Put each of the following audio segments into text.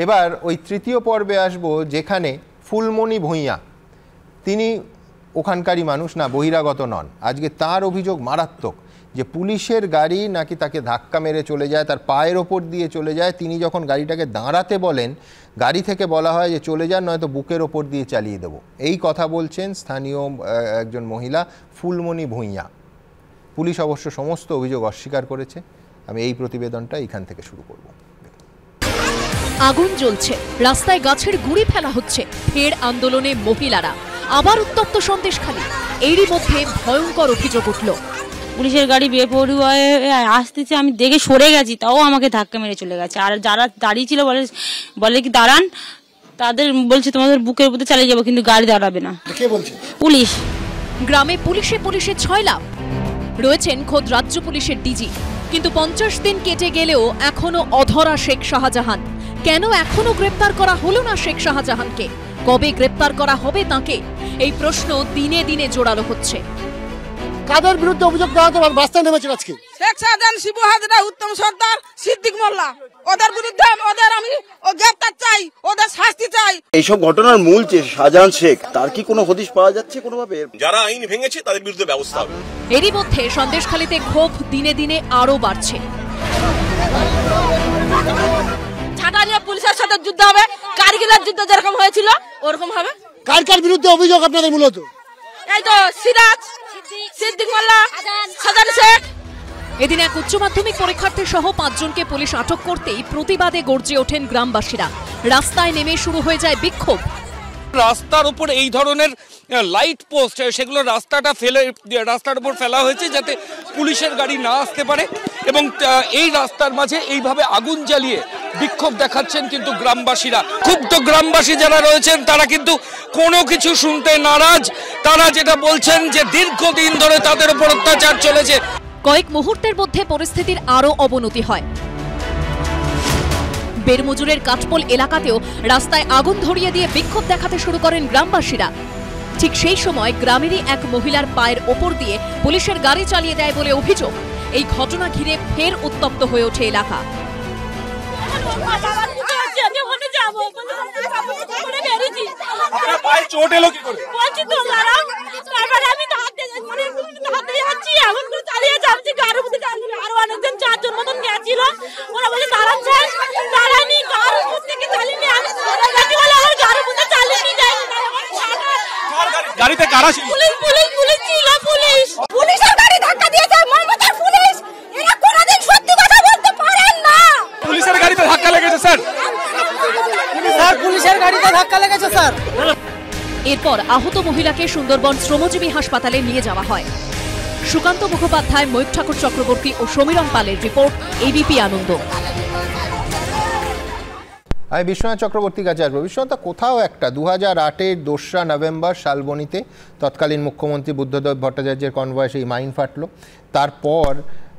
এবার ওই তৃতীয় পর্বে আসবো, যেখানে ফুলমণি ভূঁইয়া, তিনি ওখানকারই মানুষ না, বহিরাগত নন। আজকে তার অভিযোগ মারাত্মক, যে পুলিশের গাড়ি নাকি তাকে ধাক্কা মেরে চলে যায়, তার পায়ের ওপর দিয়ে চলে যায়। তিনি যখন গাড়িটাকে দাঁড়াতে বলেন, গাড়ি থেকে বলা হয় যে চলে যান, নয়তো বুকের ওপর দিয়ে চালিয়ে দেবো। এই কথা বলছেন স্থানীয় একজন মহিলা ফুলমণি ভূঁইয়া। পুলিশ অবশ্য সমস্ত অভিযোগ অস্বীকার করেছে। আমি এই প্রতিবেদনটা এখান থেকে শুরু করব। আগুন জ্বলছে, রাস্তায় গাছের গুঁড়ি ফেলা হচ্ছে, ফের আন্দোলনে মহিলারা, আবার উত্তপ্ত সন্দেশখালী। এরই মধ্যে ভয়ঙ্কর অভিযোগ উঠল। পুলিশের গাড়ি বেপরোয়া আসতেছে, আমি দেখে সরে গেছি, তাও আমাকে ধাক্কা মেরে চলে গেছে। আর যারা দাঁড়িয়ে ছিল বলে কি দাঁড়ান, তাদের বলছে তোমাদের বুকের উপরে চালিয়ে যাবো, কিন্তু গাড়ি দাঁড়াবে না। কে বলছে? পুলিশ। গ্রামে পুলিশে ছয়লাভ। রয়েছেন খোদ রাজ্য পুলিশের ডিজি। কিন্তু 50 দিন কেটে গেলেও এখনো অধরা শেখ শাহজাহান। কেন এখনো গ্রেপ্তার করা হলো না শেখ শাহজাহানকে? কবে গ্রেপ্তার করা হবে তাকে? এই প্রশ্ন দিনে দিনে জোরালো হচ্ছে। কাদের বিরুদ্ধে অভিযোগ দেওয়া হতো রাস্তায় নেমেছেন আজকে? শেখ শাহজাহান, শিবু হাজরা, উত্তম সর্দার, সিদ্দিক মোল্লা, ওদের বিরুদ্ধে আমি গ্রেপ্তার চাই, ওদের শাস্তি চাই। এইসব ঘটনার মূল যে শাহজাহান শেখ, তার কি কোনো হদিশ পাওয়া যাচ্ছে কোনোভাবে? যারা আইন ভেঙেছে তাদের বিরুদ্ধে ব্যবস্থা হবে। এরই মধ্যে সন্দেশখালীতে ক্ষোভ দিনে দিনে আরো বাড়ছে। ছাটানিয়া পুলিশের সাথে যুদ্ধ হবে, কারগিলের যুদ্ধ যেরকম হয়েছিল ওরকম হবে। কার বিরুদ্ধে অভিযোগ আপনাদের মূলত? এই তো সিরাজ, সিদ্দিক মোল্লা, শাহজাহান শেখ। এদিন এক উচ্চ মাধ্যমিক পরীক্ষার্থী সহ 5 জনকে পুলিশ আটক করতেই প্রতিবাদে গর্জে ওঠেন গ্রামবাসীরা। রাস্তায় নেমে শুরু হয়ে যায় বিক্ষোভ। রাস্তার উপর এই ধরনের লাইট পোস্ট, সেগুলো রাস্তার উপর ফেলা হয়েছে যাতে পুলিশের গাড়ি না আসতে পারে, এবং এই রাস্তার মাঝে এইভাবে আগুন জ্বালিয়ে বিক্ষোভ দেখাচ্ছেন কিন্তু গ্রামবাসীরা। ক্ষুব্ধ গ্রামবাসী যারা রয়েছেন তারা কিন্তু কোনো কিছু শুনতে নারাজ। তারা যেটা বলছেন যে দীর্ঘদিন ধরে তাদের উপর অত্যাচার চলেছে। কয়েক মুহূর্তের মধ্যে পরিস্থিতির আরো অবনতি হয়। বেরমজুরের কাঠপোল এলাকাতেও রাস্তায় আগুন ধরিয়ে দিয়ে বিক্ষোভ দেখাতে শুরু করেন গ্রামবাসীরা। ঠিক সেই সময় গ্রামেরই এক মহিলার পায়ের ওপর দিয়ে পুলিশের গাড়ি চালিয়ে দেয় বলে অভিযোগ। এই ঘটনা ঘিরে ফের উত্তপ্ত হয়ে ওঠে এলাকা। গাড়িতে কারা ছিল? পুলিশের গাড়ি ধাক্কা দিয়েছে মমতার পুলিশ। এরা কোনোদিন সত্যি কথা বলতে পারেন না। পুলিশের গাড়িতে ধাক্কা লেগেছে স্যার। পুলিশের গাড়িতে ধাক্কা লেগেছে স্যার। এরপর আহত মহিলাকে সুন্দরবন শ্রমজীবী হাসপাতালে নিয়ে যাওয়া হয়। সুকান্ত মুখোপাধ্যায়, ময়ূখ ঠাকুর চক্রবর্তী ও সমীরণ পালের রিপোর্ট, এবিপি আনন্দ। আমি বিশ্বনাথ চক্রবর্তীর কাছে আসবো। বিশ্বনাথ, কোথাও একটা 2008-এর 2রা নভেম্বর শালবনীতে তৎকালীন মুখ্যমন্ত্রী বুদ্ধদেব ভট্টাচার্যের কনভয়ে এই মাইন ফাটলো। তারপর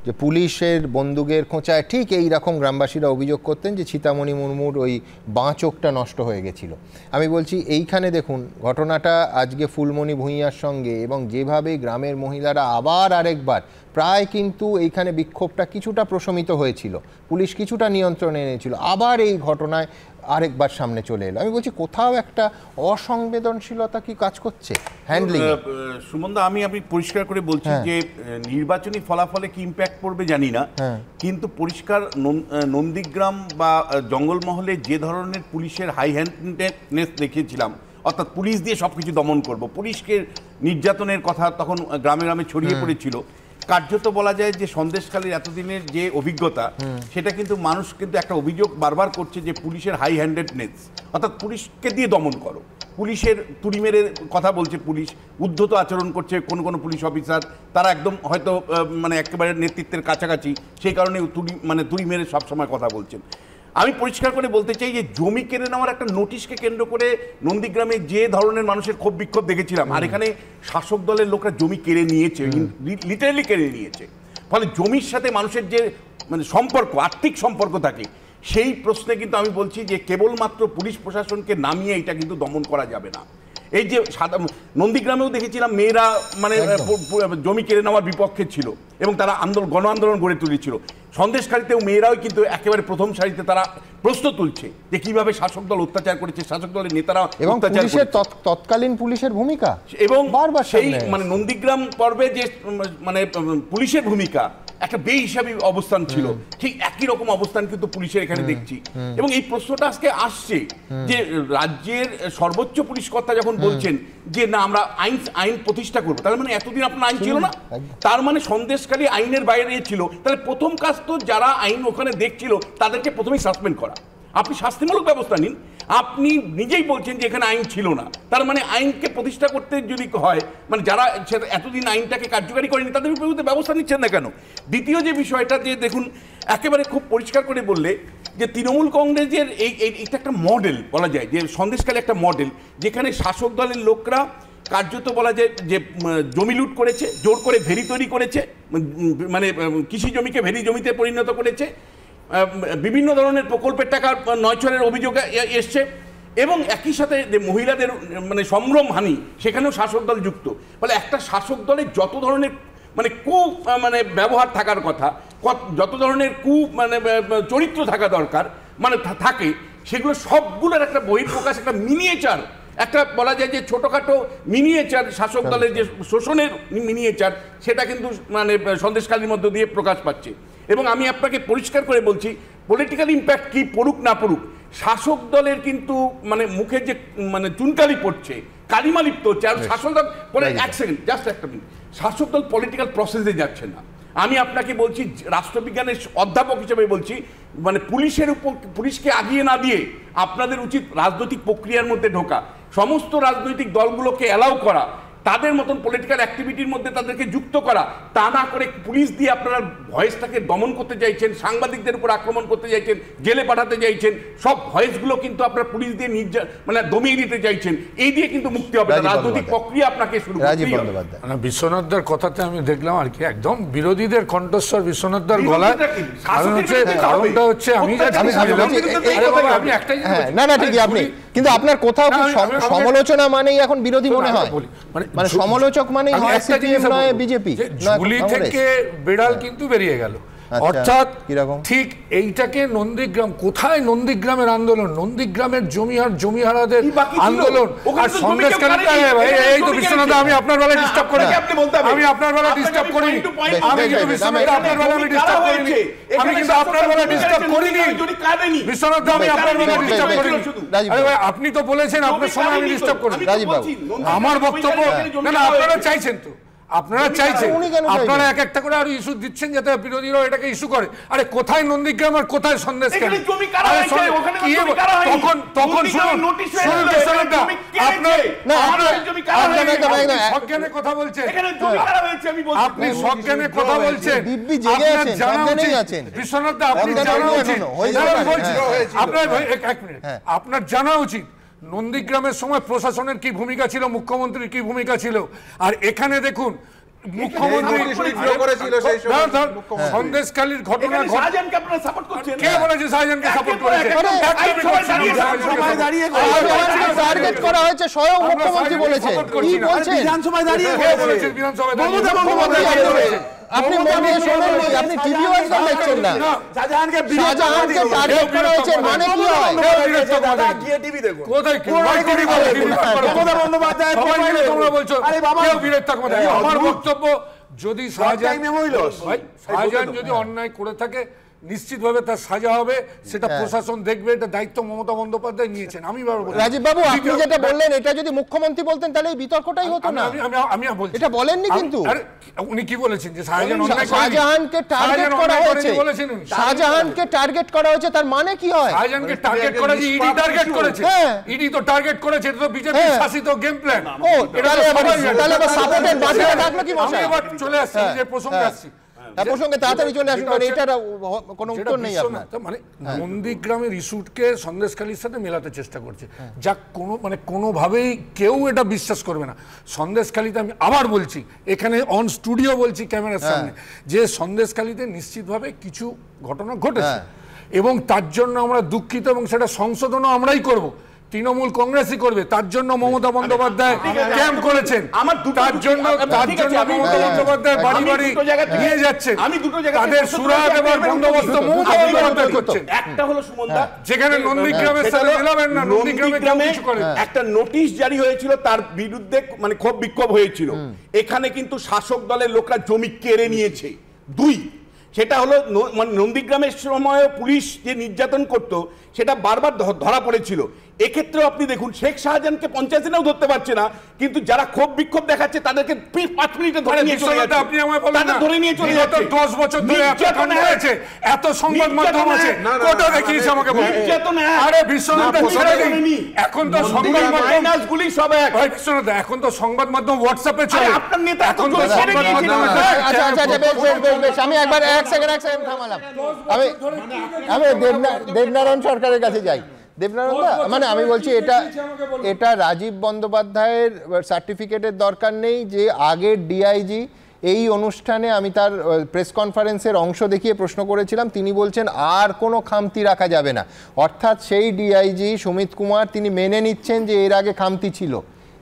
যে পুলিশের বন্দুকের খোঁচায় ঠিক এই রকম গ্রামবাসীরা অভিযোগ করতেন যে ছিতামণি মুর্মুর ওই বাঁ চোখটা নষ্ট হয়ে গেছিল। আমি বলছি এইখানে দেখুন ঘটনাটা আজকে ফুলমণি ভূঁইয়ার সঙ্গে, এবং যেভাবে গ্রামের মহিলারা আবার আরেকবার প্রায় কিন্তু এইখানে বিক্ষোভটা কিছুটা প্রশমিত হয়েছিল, পুলিশ কিছুটা নিয়ন্ত্রণে এনেছিল, আবার এই ঘটনায় আরেকবার সামনে চলে এলো। আমি বলছি কোথাও একটা অসংবেদনশীলতা কি কাজ করছে হ্যান্ডলিং? সুমনদা, আমি পরিষ্কার করে বলছি যে নির্বাচনী ফলাফলে কি ইম্প্যাক্ট পড়বে জানি না, কিন্তু পরিষ্কার নন্দীগ্রাম বা জঙ্গলমহলে যে ধরনের পুলিশের হাই হ্যান্ডনেস দেখিয়েছিলাম, অর্থাৎ পুলিশ দিয়ে সবকিছু দমন করব, পুলিশকে নির্যাতনের কথা তখন গ্রামে গ্রামে ছড়িয়ে পড়েছিল। কার্যত বলা যায় যে সন্দেশখালীর এতদিনের যে অভিজ্ঞতা, সেটা কিন্তু মানুষ কিন্তু একটা অভিযোগ বারবার করছে যে পুলিশের হাই হ্যান্ডেডনেস, অর্থাৎ পুলিশকে দিয়ে দমন করো, পুলিশের তুড়ি মেরে কথা বলছে, পুলিশ উদ্ধত আচরণ করছে কোনো পুলিশ অফিসার, তারা একদম হয়তো একেবারে নেতৃত্বের কাছাকাছি, সেই কারণে তুড়ি মেরে সবসময় কথা বলছেন। আমি পরিষ্কার করে বলতে চাই যে জমি কেড়ে নেওয়ার একটা নোটিশকে কেন্দ্র করে নন্দীগ্রামে যে ধরনের মানুষের ক্ষোভ বিক্ষোভ দেখেছিলাম, আর এখানে শাসক দলের লোকরা জমি কেড়ে নিয়েছে, লিটারালি কেড়ে নিয়েছে। ফলে জমির সাথে মানুষের যে সম্পর্ক, আর্থিক সম্পর্ক থাকে, সেই প্রশ্নে কিন্তু আমি বলছি যে কেবলমাত্র পুলিশ প্রশাসনকে নামিয়ে এটা কিন্তু দমন করা যাবে না। এই যে নন্দীগ্রামেও দেখেছিলাম মেয়েরা মানে জমি কেড়ে নেওয়ার বিপক্ষে ছিল এবং তারা গণ আন্দোলন গড়ে তুলেছিল। সন্দেশখালীতেও মেয়েরাও কিন্তু একেবারে প্রথম সারিতে তারা প্রশ্ন তুলছে যে কিভাবে শাসক দল অত্যাচার করেছে, শাসক দলের নেতারা এবং তৎকালীন পুলিশের ভূমিকা এবং সেই মানে নন্দীগ্রাম পর্বে যে মানে পুলিশের ভূমিকা একটা বেহিসাবি অবস্থান ছিল, ঠিক একই রকম অবস্থান কিন্তু পুলিশের এখানে দেখছি। এবং এই প্রশ্নটা আজকে আসছে যে রাজ্যের সর্বোচ্চ পুলিশ কর্তা যখন বলছেন যে না আমরা আইন প্রতিষ্ঠা করবো, তার মানে এতদিন আপনার আইন ছিল না, তার মানে সন্দেশখালী আইনের বাইরে ছিল। তাহলে প্রথম কাজ তো যারা আইন ওখানে দেখছিল তাদেরকে প্রথমেই সাসপেন্ড করা। আপনি শাস্তিমূলক ব্যবস্থা নিন। আপনি নিজেই বলছেন যে এখানে আইন ছিল না, তার মানে আইনকে প্রতিষ্ঠা করতে যদি হয় মানে যারা এতদিন আইনটাকে কার্যকারী করেনি তাদের বিরুদ্ধে ব্যবস্থা নিচ্ছেন না কেন? দ্বিতীয় যে বিষয়টা যে দেখুন একেবারে খুব পরিষ্কার করে বললে যে তৃণমূল কংগ্রেসের এইটা একটা মডেল বলা যায়, যে সন্দেশখালী একটা মডেল যেখানে শাসক দলের লোকরা কার্যত বলা যায় যে জমি লুট করেছে, জোর করে ভেরি তৈরি করেছে, মানে কৃষি জমিকে ভেরি জমিতে পরিণত করেছে, বিভিন্ন ধরনের প্রকল্পের টাকা নয়ছরের অভিযোগ এসছে এবং একই সাথে যে মহিলাদের মানে সম্ভ্রম হানি সেখানেও শাসক দল যুক্ত। ফলে একটা শাসক দলের যত ধরনের মানে মানে ব্যবহার থাকার কথা, যত ধরনের মানে চরিত্র থাকা দরকার মানে থাকে, সেগুলো সবগুলোর একটা বহিঃপ্রকাশ, একটা মিনিয়েচার, একটা বলা যায় যে ছোটোখাটো মিনিয়েচার শাসক দলের যে শোষণের মিনিয়েচার, সেটা কিন্তু মানে সন্দেশখালীর মধ্য দিয়ে প্রকাশ পাচ্ছে। এবং আমি আপনাকে পরিষ্কার করে বলছি পলিটিক্যাল ইম্প্যাক্ট কি পড়ুক না পড়ুক, শাসক দলের কিন্তু মানে মুখে যে মানে চুনকালি পড়ছে, কালিমা লিপ্ত হচ্ছে। আর শাসক দল এক সেকেন্ড, জাস্ট একটা মিনিট, শাসক দল পলিটিক্যাল প্রসেসে যাচ্ছে না। আমি আপনাকে বলছি রাষ্ট্রবিজ্ঞানের অধ্যাপক হিসেবে বলছি মানে পুলিশকে আগিয়ে না দিয়ে আপনাদের উচিত রাজনৈতিক প্রক্রিয়ার মধ্যে ঢোকা, সমস্ত রাজনৈতিক দলগুলোকে অ্যালাউ করা, তাদের মতন পলিটিক্যাল অ্যাক্টিভিটির মধ্যে তাদেরকে যুক্ত করা, তা না করে পুলিশ দিয়ে আপনারা ভয়েসটাকে দমন করতে চাইছেন, সাংবাদিকদের উপর আক্রমণ করতে চাইছেন, জেলে পাঠাতে চাইছেন, সব ভয়েসগুলো কিন্তু আপনারা পুলিশ দিয়ে মানে দমিয়ে দিতে চাইছেন। এই দিয়ে কিন্তু মুক্তি হবে না, রাজনৈতিক প্রক্রিয়া আপনাকে শুরু করতে হবে। বিশ্বনাথদার কথাতে আমি দেখলাম আর কি একদম বিরোধীদের কণ্ঠস্বর বিশ্বনাথদার গলায়। কারণটা হচ্ছে আমি একটাই না না ঠিকই আপনি, কিন্তু আপনার কোথাও কি সমালোচনা মানেই এখন বিরোধী মনে হয়? মানে সমালোচক মানে হয় সিপিএম নয় বিজেপি। ঝুলি থেকে বিড়াল কিন্তু বেরিয়ে গেল, অর্থাৎ ঠিক এইটাকে নন্দীগ্রাম, কোথায় নন্দীগ্রামের আন্দোলন, নন্দীগ্রামের জমিহারাদের আন্দোলন আর সন্দেশখালীতে। এই তো বিশ্বনাথ, আমি আপনার বেলায় ডিস্টার্ব করি, আমি আপনার বেলায় ডিস্টার্ব করিনি, আমি কিন্তু বিশ্বনাথ আপনার বেলায় আমি ডিস্টার্ব করিনি, আমি কিন্তু আপনার বেলায় ডিস্টার্ব করিনি বিশ্বনাথ, আমি আপনার বেলায় ডিস্টার্ব করিনি। আরে ভাই আপনি তো বলেছেন আপনার সময় আমি ডিস্টার্ব করি। আমার বক্তব্য না না, আপনারা চাইছেন তো, আপনারা চাইছেন, আপনারা এক একটা করে আরো ইস্যু দিচ্ছেন যাতে বিরোধীরা এটাকে ইস্যু করে। আরে কোথায় নন্দীগ্রাম আর কোথায় সন্দেশখালী? তখন সজ্ঞানে কথা বলছেন, আপনি সজ্ঞানে কথা বলছেন, আপনার জানা উচিত বিশ্বনাথ, আপনি জানা উচিত, আপনার জানা উচিত নন্দীগ্রামের সময় প্রশাসনের কি ভূমিকা ছিল, মুখ্যমন্ত্রীর কি ভূমিকা ছিল। আর এখানে দেখুন মুখ্যমন্ত্রী সন্দেশখালীর ঘটনা, কে বলেছে শাহজাহানকে সাপোর্ট করেছে? টার্গেট করা হয়েছে, স্বয়ং মুখ্যমন্ত্রী বলেছে। কি বলছেন? বিধানসভায় দাঁড়িয়ে বলেছে, বিধানসভায় আপনি মনে শোনেননি, আপনি টিভিও একদম দেখছেন না। শাহজাহানকে টার্গেট করা হয়েছে মানে কি হয়? গিয়ে টিভি দেখুন, কোথায় কি মমতা বন্দ্যোপাধ্যায় তোমরা বলছো কেউ বিরোধ থাকবে না। আমার বক্তব্য, যদি শাহজাহান যদি অন্যায় করে থাকে নিশ্চিতভাবে তার সাজা হবে, সেটা প্রশাসন দেখবে, এটা দায়িত্ব মমতা বন্দ্যোপাধ্যায় নিয়েছেন। আমি রাজীব বাবু আপনি যেটা বললেন এটা যদি মুখ্যমন্ত্রী বলতেন তাহলে এই বিতর্কটাই হতো না। আমি বলছি এটা বলেননি, কিন্তু উনি কি বলেছেন যে শাহজাহানকে টার্গেট করা হয়েছে, শাহজাহানকে টার্গেট করা হয়েছে, তার মানে কি হয়? শাহজাহানকে টার্গেট করা যে ইডি টার্গেট করেছে, ইডি তো টার্গেট করেছে, এটা তো বিজেপি শাসিত গেম প্ল্যান। ও তাহলে আবার সাপোর্টের বাজারে থাকলো কি মশাই? আমি এবার চলে আসছি যে প্রসঙ্গে আসছি, প্রসঙ্গে তাড়াতাড়ি চলে আসুন, কারণ এটার কোনো উত্তর নেই আপনার। মানে নন্দীগ্রামের ইস্যুকে সন্দেশখালীর সাথে মেলাতে চেষ্টা করছে, যা কোনোভাবেই কেউ এটা বিশ্বাস করবে না। সন্দেশখালীতে আমি আবার বলছি, এখানে অন স্টুডিও বলছি ক্যামেরার সামনে, যে সন্দেশখালীতে নিশ্চিতভাবে কিছু ঘটনা ঘটেছে এবং তার জন্য আমরা দুঃখিত এবং সেটা সংশোধনও আমরাই করব। তৃণমূল কংগ্রেসই করবে, তার জন্য মমতা বন্দ্যোপাধ্যায় ক্যাম্প করেছেন, তার জন্য মমতা বন্দ্যোপাধ্যায় বাড়ি বাড়ি নিয়ে যাচ্ছেন, তাদের সুরাগ এবার বন্দোবস্ত মমতা বন্দ্যোপাধ্যায় করছেন। একটা হলো সুমনদা, যেখানে নন্দীগ্রামের সাথে মিলাবেন না, নন্দীগ্রামে কিছু করে একটা নোটিশ জারি হয়েছিল, তার বিরুদ্ধে মানে ক্ষোভ বিক্ষোভ হয়েছিল। এখানে কিন্তু শাসক দলের লোকরা জমি কেড়ে নিয়েছে। দুই, সেটা হলো মানে নন্দীগ্রামের সময় পুলিশ যে নির্যাতন করত সেটা বারবার ধরা পড়েছিল। এক্ষেত্রে আপনি দেখুন, শেখ শাহজাহানকে পঞ্চায়েতেও ধরতে পারছে না, কিন্তু যারা ক্ষোভ বিক্ষোভ দেখাচ্ছে তাদেরকে 5 মিনিটে ধরে নিয়ে চলে যাচ্ছে। আপনি আমায় বলেন না, ধরে নিয়ে চলে যাচ্ছে। 10 বছর ধরে এত কাণ্ড হয়েছে, এত সংবাদ মাধ্যম আছে, কোটা দেখিয়েছে আমাকে বলেন। আরে বিশ্বনাথ ছেড়ে দিন, এখন তো সংবাদ মাধ্যমগুলি সব এক। ভাই বিশ্বনাথ, এখন তো সংবাদ মাধ্যম হোয়াটসঅ্যাপে চলে, আপনার নেতা এখন তো সংবাদ মাধ্যম। আচ্ছা আচ্ছা বেশ, আমি একবার এক সেকেন্ড থামালাম। আমি দেবনারায়ণ সরকারের কাছে যাই। দেবনারায়ণ দা, মানে আমি বলছি এটা রাজীব বন্দ্যোপাধ্যায়ের সার্টিফিকেটের দরকার নেই, যে আগের ডিআইজি এই অনুষ্ঠানে আমি তার প্রেস কনফারেন্সের অংশ দেখিয়ে প্রশ্ন করেছিলাম, তিনি বলছেন আর কোনো খামতি রাখা যাবে না। অর্থাৎ সেই ডিআইজি সুমিত কুমার তিনি মেনে নিচ্ছেন যে এর আগে খামতি ছিল।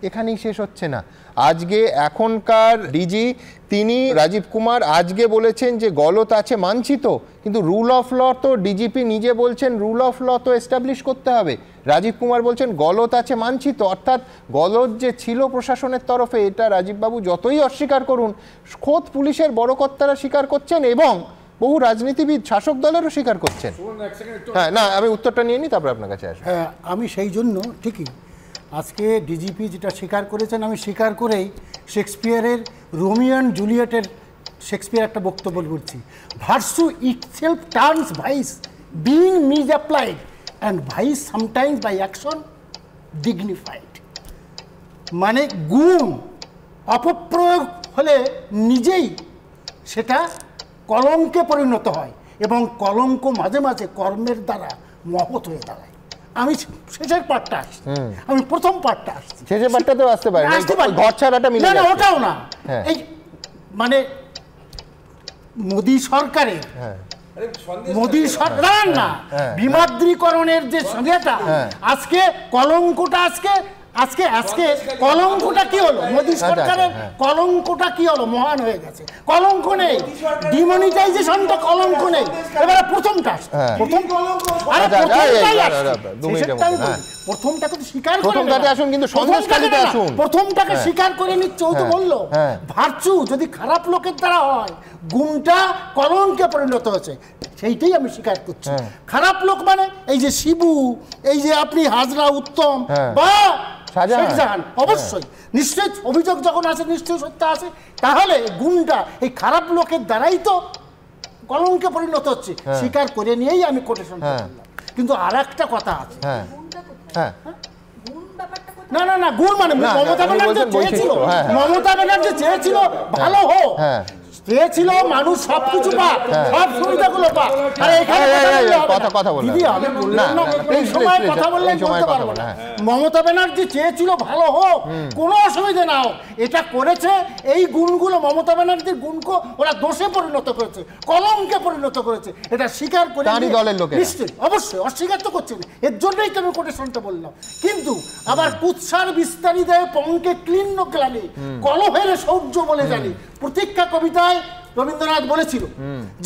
এখানেই শেষ হচ্ছে না। আজকে এখনকার ডিজি তিনি রাজীব কুমার আজকে বলেছেন যে গলত আছে মানছি তো, কিন্তু রুল অফ ল তো ডিজিপি নিজে বলছেন রুল অফ ল তো এস্টাবলিশ করতে হবে। রাজীব কুমার বলছেন গলত আছে মানছি তো, অর্থাৎ গলত যে ছিল প্রশাসনের তরফে, এটা রাজীববাবু যতই অস্বীকার করুন, খোদ পুলিশের বড় কর্তারা স্বীকার করছেন এবং বহু রাজনীতিবিদ শাসক দলেরও স্বীকার করছেন। হ্যাঁ, না আমি উত্তরটা নিয়ে নিই, তারপর আপনার কাছে আসবো। হ্যাঁ, আমি সেই জন্য ঠিকই আজকে ডিজিপি যেটা স্বীকার করেছেন, আমি স্বীকার করেই শেক্সপিয়ারের রোমিও অ্যান্ড জুলিয়েটের শেক্সপিয়ার একটা বক্তব্য করছি, virtue itself turns vice being misapplied and vice sometimes by action dignified. মানে গুণ অপপ্রয়োগ হলে নিজেই সেটা কলঙ্কে পরিণত হয় এবং কলঙ্ক মাঝে মাঝে কর্মের দ্বারা মহৎ হয়ে দাঁড়ায়। আমি শেষের পার্টটা আসছি, আমি প্রথম পার্টটা আসছি। শেষের পার্টটাতেও আসতে পারে, ঘর ছাড়াটা মিলে না, ওটাও না। এই মানে মোদী সরকারের না বিমাদ্রীকরণের যে সংজ্ঞাটা, আজকে কলঙ্কটা আজকে কলঙ্কটা কি হলো? মোদী সরকারের কলঙ্কটা কি হলো? মহান হয়ে গেছে, কলঙ্ক নেই, ডিমনিটাইজেশনটা কলঙ্ক নেই। এবারে প্রথমটা প্রথমটাকে তো স্বীকার করে, প্রথমটাকে স্বীকার করে নিচ্ছে। ও তো বললো ভার্চু যদি খারাপ লোকের দ্বারা হয়, গুণটা কলঙ্কে পরিণত হয়েছে, সেইটাই আমি স্বীকার করছি। খারাপ লোক মানে এই যে শিবু, এই যে আপনি হাজরা উত্তম বা শাহজাহান, অবশ্যই নিশ্চয়ই অভিযোগ যখন আছে নিশ্চয়ই সত্য আছে, তাহলে গুণটা এই খারাপ লোকের দ্বারাই তো কলঙ্কে পরিণত হচ্ছে, স্বীকার করে নিয়েই আমি কোটেশন করলাম। কিন্তু আর একটা কথা আছে, না গুণ মানে মমতা ব্যানার্জি চেয়েছিল ভালো হোক, চেয়েছিল মানুষ সবকিছু পাক, সব সুবিধাগুলো পাক। মমতা ব্যানার্জি চেয়েছিল ভালো হোক, কোনো অসুবিধা না হোক, এটা করেছে। এই গুণগুলো মমতা ব্যানার্জির গুণকে ওরা দোষে পরিণত করেছে, কলঙ্কে পরিণত করেছে, এটা স্বীকার করে নিশ্চয়ই অবশ্যই অস্বীকার তো করছে না। এর জন্যই তো আমি কোটেশনটা বললাম। কিন্তু আবার কুৎসার বিস্তারি দেয় পঙ্কে ক্লিন্ন গ্লানি, কলহের সৌর্য বলে জানি। প্রতীক্ষা কবিতায় রবীন্দ্রনাথ বলেছিল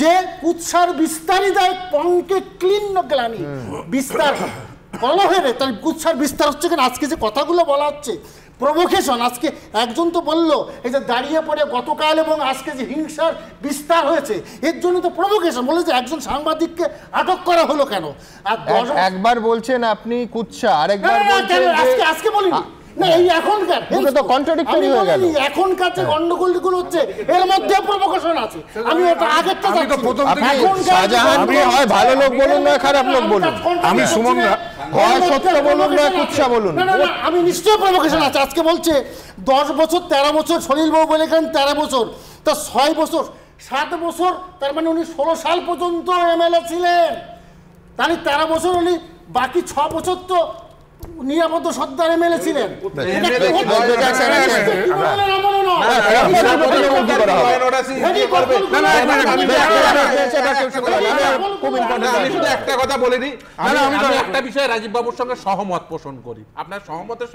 যে কুৎসার বিস্তারি দেয় পঙ্কে ক্লিন্ন গ্লানি, বিস্তার কলহের, তাহলে কুৎসার বিস্তার হচ্ছে কেন? আজকে যে কথাগুলো বলা হচ্ছে প্রভোকেশন, আজকে একজন তো বলল এই যে দাঁড়িয়ে পড়ে গতকাল এবং আজকে যে হিংসার বিস্তার হয়েছে, এর জন্য তো প্রভোকেশন। বলে যে একজন সাংবাদিককে আটক করা হলো কেন? আর একবার বলছেন আপনি কুৎসা, আরেকবার বলছেন আজকে বলিনি না, এই এখনকার তো কন্ট্রাডিক্টরি হয়ে গেল। এখনকার যে গন্ডগোলগুলো হচ্ছে এর মধ্যে প্রভোকেশন আছে। আমি এটা আগেরটা শাহজাহানকে হয় ভালো লোক বলুন না খারাপ লোক বলুন, আমি সুমনরা হয় সত্য বলুন না কুৎসা বলুন, আমি নিশ্চয়ই প্রভোকেশন আছে। আজকে বলছে 10 বছর 13 বছর সলিলবাবু বলেছেন 13 বছর, তা 6 বছর 7 বছর, তার মানে উনি 16 সাল পর্যন্ত এমএলএ ছিলেন, তাহলে 13 বছর উনি, বাকি 6 বছর তো নিরাপদ সর্দার এমএলএ ছিলেন। একটা কথা বলে দিই, আমি একটা বিষয়ে রাজীব বাবুর সঙ্গে সহমত পোষণ করি। আপনার সহমতের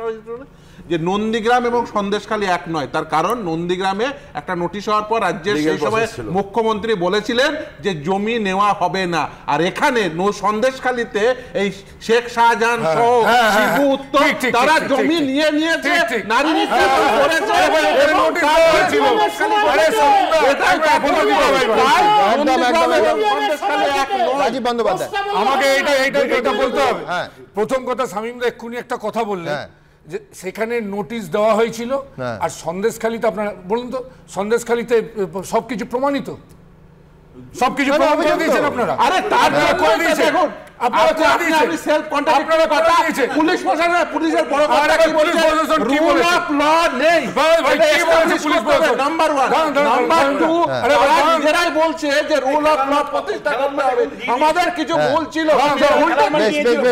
যে নন্দীগ্রাম এবং সন্দেশখালী এক নয়, তার কারণ নন্দীগ্রামে একটা নোটিশ হওয়ার পর রাজ্যের সেই সময় মুখ্যমন্ত্রী বলেছিলেন যে জমি নেওয়া হবে না, আর এখানে সন্দেশখালীতে এই শেখ শাহজাহান সহ শিবু উত্তম তারা জমি নিয়ে নিয়েছে, নারী নির্যাতন করেছে এবং রাজীব বন্দ্যোপাধ্যায় আমাকে এইটা বলতে হবে। প্রথম কথা, শামীমদা এক্ষুনি একটা কথা বললেন যে সেখানে নোটিশ দেওয়া হয়েছিল, আর সন্দেশখালীতে আপনারা বলুন তো, সন্দেশখালীতে সবকিছু প্রমাণিত, সবকিছু প্রমাণিত দিয়েছেন আপনারা। আরে তার করে দিয়েছে, এখন আপনারা করে দিয়েছেন, আপনি সেলফ কন্ট্রাডিক্টরি কথা পুলিশ প্রশাসন, পুলিশের বড় কথা কি বলেছে, রুল অফ ল নেই। ভাই কি বলেছে পুলিশ প্রশাসন? নাম্বার 1, নাম্বার 2, আরে নিজেরাই বলছে যে রুল অফ ল প্রতিষ্ঠা করতে হবে। আমাদের কিছু ভুল ছিল, ভুলটা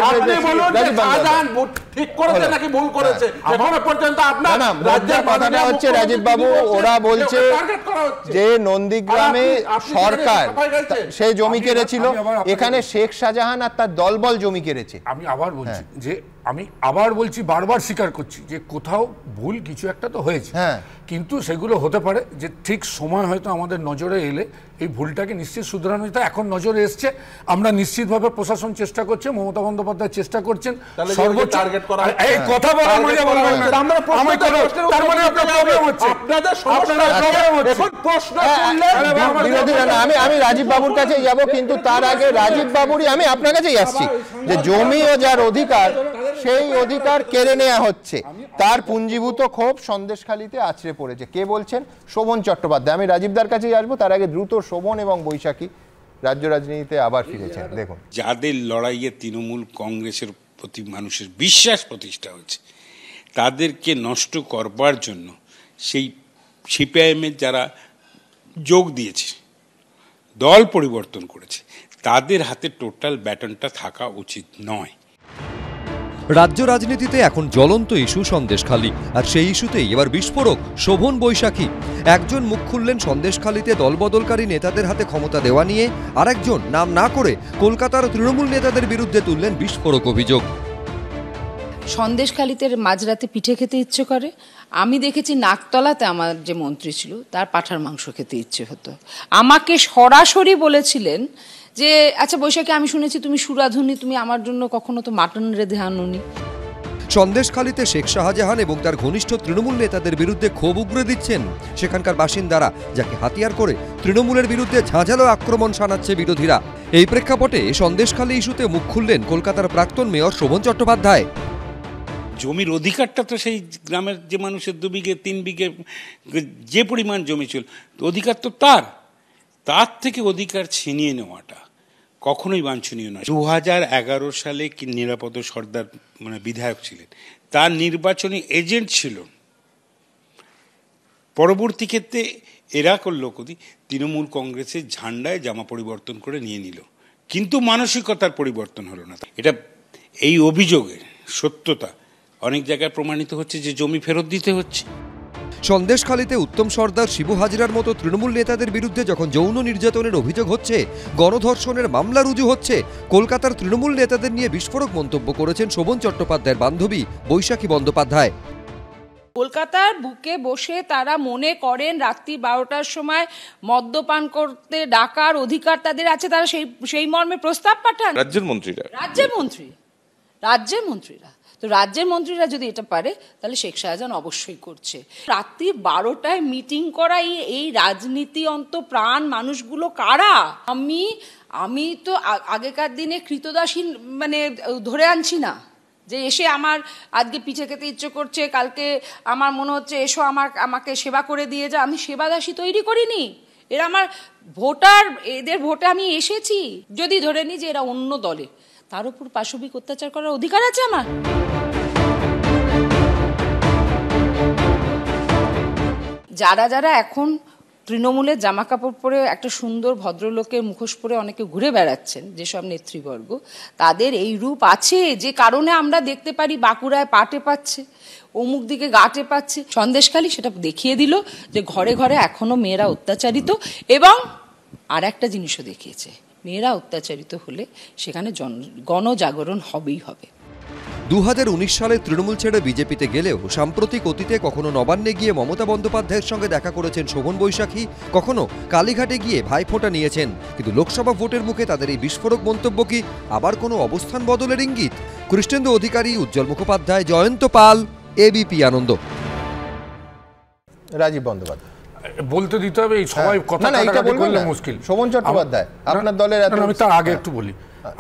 আপনি বলুন যে শাহজাহান ঠিক করেছে নাকি ভুল করেছে, এখনো পর্যন্ত আপনার রাজ্যের কথাটা হচ্ছে রাজীব বাবু, ওরা বলছে যে নন্দীগ্রামে সরকার সেই জমি কেড়েছিল, এখানে শেখ শাহজাহান আর তার দলবল জমি কেড়েছে। আমি আবার বলছি যে বারবার স্বীকার করছি যে কোথাও ভুল কিছু একটা তো হয়েছে, কিন্তু সেগুলো হতে পারে যে ঠিক সময় হয়তো আমাদের নজরে এলে এই ভুলটাকে নিশ্চিত শুধরানো যেত। এখন নজরে এসছে, আমরা নিশ্চিতভাবে প্রশাসন চেষ্টা করছে, মমতা বন্দ্যোপাধ্যায় চেষ্টা করছেন সর্বোচ্চ টার্গেট করা। এই কথা বলার মানে বলবেন না, আমরা প্রশ্ন তার মানে আপনার প্রবলেম হচ্ছে, আপনাদের সমস্যা প্রবলেম হচ্ছে। এখন প্রশ্ন করলে আমি রাজীব বাবুর কাছে যাব, কিন্তু তার আগে রাজীব বাবুরই আমি আপনার কাছেই আসছি যে জমি ও যার অধিকার সেই অধিকার কেড়ে নেওয়া হচ্ছে, তার পুঞ্জীভূত ক্ষোভ সন্দেশখালীতে আছড়ে পড়েছে। কে বলছেন? শোভন চট্টোপাধ্যায়। আমি রাজীবদার কাছেই আসবো, তার আগে দ্রুত শোভন এবং বৈশাখী রাজ্য রাজনীতিতে আবার ফিরেছেন। দেখুন, যাদের লড়াইয়ে তৃণমূল কংগ্রেসের প্রতি মানুষের বিশ্বাস প্রতিষ্ঠা হচ্ছে, তাদেরকে নষ্ট করবার জন্য সেই সিপিআইএমের যারা যোগ দিয়েছে, দল পরিবর্তন করেছে, তাদের হাতে টোটাল ব্যাটনটা থাকা উচিত নয়। রাজ্য রাজনীতিতে এখন জ্বলন্ত ইস্যু সন্দেশখালী, আর সেই ইস্যুতেই এবার বিস্ফোরক শোভন বৈশাখী। একজন মুখ খুললেন সন্দেশখালীতে দলবদলকারী নেতাদের হাতে ক্ষমতা দেওয়া নিয়ে, আর একজন নাম না করে কলকাতার তৃণমূল নেতাদের বিরুদ্ধে তুললেন বিস্ফোরক অভিযোগ। সন্দেশখালীতে মাঝরাতে পিঠে খেতে ইচ্ছে করে। আমি দেখেছি নাকতলাতে আমার যে মন্ত্রী ছিল তার পাঁঠার মাংস খেতে ইচ্ছে হতো। আমাকে সরাসরি বলেছিলেন যে আচ্ছা বৈশাখী, আমি শুনেছি তুমি সুরাধুনী, তুমি আমার জন্য কখনো তো মাটন রেঁধে আনোনি। সন্দেশখালীতে শেখ শাহজাহান এবং তার ঘনিষ্ঠ তৃণমূল নেতাদের বিরুদ্ধে ক্ষোভ উগরে দিচ্ছেন সেখানকার বাসিন্দারা, যাকে হাতিয়ার করে তৃণমূলের বিরুদ্ধে ঝাঁঝালো আক্রমণ শানাচ্ছে বিরোধীরা। এই প্রেক্ষাপটে সন্দেশখালী ইস্যুতে মুখ খুললেন কলকাতার প্রাক্তন মেয়র শোভন চট্টোপাধ্যায়। জমির অধিকারটা তো সেই গ্রামের যে মানুষের 2 বিঘে 3 বিঘে যে পরিমাণ জমি ছিল, অধিকার তো তার থেকে অধিকার ছিনিয়ে নেওয়াটা কখনোই বাঞ্ছনীয় নয়। 2011 সালে কি নিরাপদ সর্দার বিধায়ক ছিলেন, তার নির্বাচনী এজেন্ট ছিল। পরবর্তী ক্ষেত্রে এরা করল কি, তৃণমূল কংগ্রেসের ঝান্ডায় জামা পরিবর্তন করে নিয়ে নিল, কিন্তু মানসিকতার পরিবর্তন হলো না। এটা এই অভিযোগের সত্যতা অনেক জায়গায় প্রমাণিত হচ্ছে যে জমি ফেরত দিতে হচ্ছে। সন্দেশখালীতে উত্তম সর্দার, শিবু হাজরার মতো তৃণমূল নেতাদের বিরুদ্ধে যখন যৌন নির্যাতনের অভিযোগ হচ্ছে, গণধর্ষণের মামলা রুজু হচ্ছে, কলকাতার তৃণমূল নেতাদের নিয়ে বিস্ফোরক মন্তব্য করেছেন শোভন চট্টোপাধ্যায়ের বান্ধবী বৈশাখী বন্দ্যোপাধ্যায়। কলকাতার বুকে বসে তারা মনে করেন রাত্রি 12টার সময় মদ্যপান করতে ডাকার অধিকার তাদের আছে, তারা সেই মর্মে প্রস্তাব পাঠান রাজ্যের মন্ত্রীরা। তো রাজ্যের মন্ত্রীরা যদি এটা পারে, তাহলে শেখ শাহজাহান অবশ্যই করছে। রাত্রি 12টায় মিটিং করা এই রাজনীতি অন্ত প্রাণ মানুষগুলো কারা? আমি তো আগেকার দিনে কৃতদাসী ধরে আনছি না, যে এসে আমার আজকে পিঠে খেতে ইচ্ছে করছে, কালকে আমার মনে হচ্ছে এসো আমাকে সেবা করে দিয়ে যা। আমি সেবাদাসী তৈরি করিনি, এরা আমার ভোটার, এদের ভোটে আমি এসেছি। যদি ধরে নিই যে এরা অন্য দলে, তার উপর পাশবিক অত্যাচার করার অধিকার আছে আমার? যারা এখন তৃণমূলের জামা কাপড় পরে একটা সুন্দর ভদ্রলোকের মুখোশ পরে অনেকে ঘুরে বেড়াচ্ছেন, যেসব নেতৃবর্গ, তাদের এই রূপ আছে যে কারণে আমরা দেখতে পারি বাঁকুড়ায় পাটে পাচ্ছে, অমুক দিকে গাটে পাচ্ছে। সন্দেশখালী সেটা দেখিয়ে দিল যে ঘরে ঘরে এখনো মেয়েরা অত্যাচারিত, এবং আর একটা জিনিসও দেখিয়েছে, মেয়েরা অত্যাচারিত হলে সেখানে গণজাগরণ হবেই হবে। 2019 সালে তৃণমূল ছেড়ে বিজেপিতে গেলেও সাম্প্রতিক অতীতে কখনো নবান্নে গিয়ে মমতা বন্দ্যোপাধ্যায়ের সঙ্গে দেখা করেছেন শোভন বৈশাখী, কখনো কালীঘাটে গিয়ে ভাইফোঁটা নিয়েছেন। কিন্তু লোকসভা ভোটের মুখে তাদের এই বিস্ফোরক মন্তব্য কি আবার কোনো অবস্থান বদলের ইঙ্গিত? কৃষ্ণেন্দু অধিকারী, উজ্জ্বল মুখোপাধ্যায়, জয়ন্ত পাল, এবিপি আনন্দ। রাজীব বন্দ্যোপাধ্যায় বলতে দিতে হবে, এই সবাই কথা কাটাকাটি করলে মুশকিল। শোভন চট্টোপাধ্যায় আপনার দলের, আমি তার আগে একটু বলি,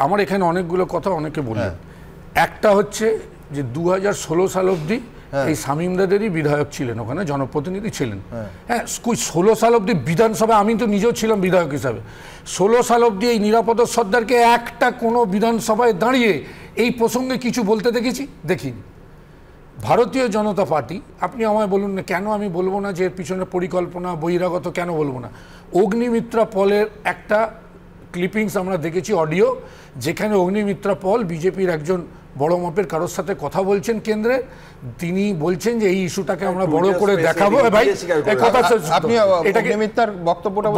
আমার এখানে অনেকগুলো কথা অনেকে বলি। একটা হচ্ছে যে 2016 সাল অবধি এই শামীমদাদেরই বিধায়ক ছিলেন, ওখানে জনপ্রতিনিধি ছিলেন। হ্যাঁ, 16 সাল অবধি বিধানসভা, আমি তো নিজেও ছিলাম বিধায়ক হিসাবে, 16 সাল অবধি এই নিরাপদ সর্দারকে একটা কোনো বিধানসভায় দাঁড়িয়ে এই প্রসঙ্গে কিছু বলতে দেখেছি? দেখিনি। ভারতীয় জনতা পার্টি, আপনি আমায় বলুন না, কেন আমি বলবো না যে এর পিছনে পরিকল্পনা বহিরাগত, কেন বলবো না? অগ্নিমিত্রা পলের একটা ক্লিপিংস আমরা দেখেছি, অডিও, যেখানে অগ্নিমিত্রা পল বিজেপির একজন বড় মাপের কারোর সাথে কথা বলছেন কেন্দ্রে, তিনি বলছেন যে এই ইস্যুটাকে আমরা বড় করে দেখাবো। ভাই আপনি অগ্নিমিত্রার বক্তব্যটা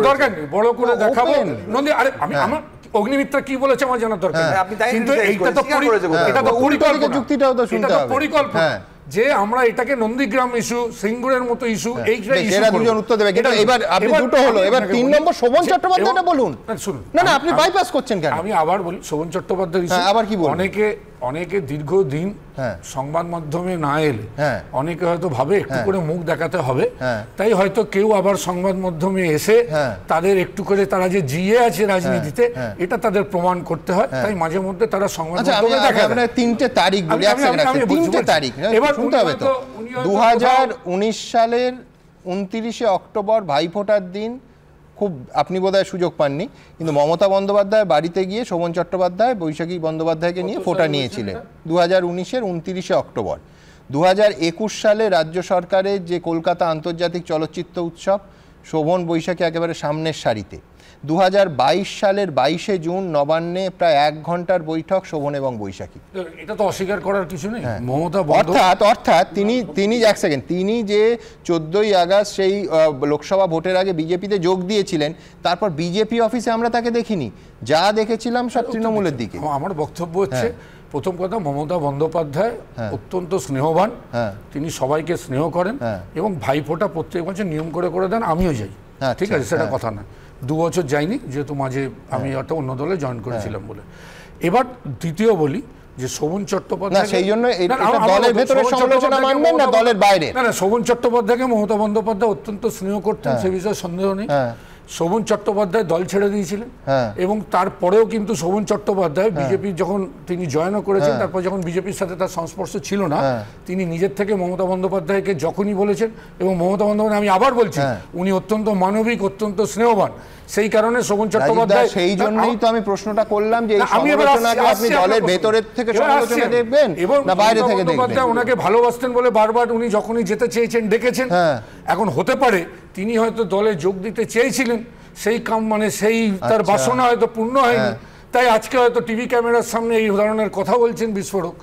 দরকার নেই, বড় করে দেখাবো। নন্দী, আরে আমি আমার অগ্নিমিত্রা কি বলেছে আমার জানার দরকার, কিন্তু এইটা তো পরিকল্পনা যে আমরা এটাকে নন্দীগ্রাম ইস্যু, সিঙ্গুরের মতো ইস্যু, দুজন উত্তর দেবে। কিন্তু এবার আপনি দুটো হলো, এবার 3 নম্বর শোভন চট্টোপাধ্যায়টা বলুন। শুনুন, না আপনি বাইপাস করছেন কেন? আমি আবার বলি, শোভন চট্টোপাধ্যায় ইস্যু আবার কি বলুন? অনেকে দীর্ঘদিন সংবাদ মাধ্যমে না এলে অনেকে হয়তো ভাবে একটু করে মুখ দেখাতে হবে, তাই হয়তো কেউ আবার সংবাদ মাধ্যমে এসে তাদের একটু করে তারা যে জিয়ে আছে রাজনীতিতে এটা তাদের প্রমাণ করতে হয়, তাই মাঝে মধ্যে তারা সংবাদ মাধ্যমে দেখায়। 3টে তারিখ বলি, 3টে তারিখ এবার শুনতে হবে তো। 2019 সালের 29শে অক্টোবর ভাইফোঁটার দিন, খুব আপনি বোধহয় সুযোগ পাননি, কিন্তু মমতা বন্দ্যোপাধ্যায় বাড়িতে গিয়ে শোভন চট্টোপাধ্যায় বৈশাখী বন্দ্যোপাধ্যায়কে নিয়ে ফোঁটা নিয়েছিলেন 2019-এর 29শে অক্টোবর। 2021 সালে রাজ্য সরকারের যে কলকাতা আন্তর্জাতিক চলচ্চিত্র উৎসব, শোভন বৈশাখী একেবারে সামনের সারিতে। 2022 সালের 22শে জুন নবান্নে প্রায় 1 ঘন্টার বৈঠক শোভন এবং বৈশাখী। এটা তো অস্বীকার করার কিছু নেই। অর্থাৎ তিনি এক সেকেন্ড, তিনি যে 14ই আগস্ট সেই লোকসভা ভোটের আগে বিজেপিতে যোগ দিয়েছিলেন, তারপর বিজেপি অফিসে আমরা তাকে দেখিনি, যা দেখেছিলাম সব তৃণমূলের দিকে। আমার বক্তব্য হচ্ছে, প্রথম কথা, মমতা বন্দ্যোপাধ্যায় অত্যন্ত স্নেহবান, তিনি সবাইকে স্নেহ করেন এবং ভাইফোঁটা প্রত্যেক বছর নিয়ম করে দেন, আমিও যাই, ঠিক আছে, সেটা কথা না। 2 বছর যাইনি, যেহেতু মাঝে আমি একটা অন্য দলে জয়েন করেছিলাম বলে। এবার দ্বিতীয় বলি যে শোভন চট্টোপাধ্যায়, সেই জন্য দলের ভেতরে সমালোচনা মানবেন না দলের বাইরে? না, শোভন চট্টোপাধ্যায়কে মমতা বন্দ্যোপাধ্যায় অত্যন্ত স্নেহ করতেন, সে বিষয়ে সন্দেহ নেই। শোভন চট্টোপাধ্যায় দল ছেড়ে দিয়েছিলেন এবং তারপরেও কিন্তু শোভন চট্টোপাধ্যায় বিজেপি যখন তিনি জয়েনও করেছেন, তারপর যখন বিজেপির সাথে তার সংস্পর্শ ছিল না, তিনি নিজের থেকে মমতা বন্দ্যোপাধ্যায়কে যখনই বলেছেন, এবং মমতা বন্দ্যোপাধ্যায়, আমি আবার বলছি, উনি অত্যন্ত মানবিক, অত্যন্ত স্নেহবান, সেই কারণে শোভন চট্টোপাধ্যায়, সেই জন্যই তো আমি প্রশ্নটা করলাম যে এই সমালোচনাকে আপনি দলের ভেতরের থেকে সমালোচনা দেখবেন না বাইরে থেকে দেখবেন? ওনাকে ভালোবাসতেন বলে বারবার উনি যখনই যেতে চেয়েছেন ডেকেছেন। এখন হতে পারে তিনি হয়তো দলে যোগ দিতে চেয়েছিলেন, সেই সেই তার বাসনা হয়তো পূর্ণ হয়নি, তাই আজকে হয়তো টিভি ক্যামেরার সামনে এই ধরনের কথা বলছেন বিস্ফোরক।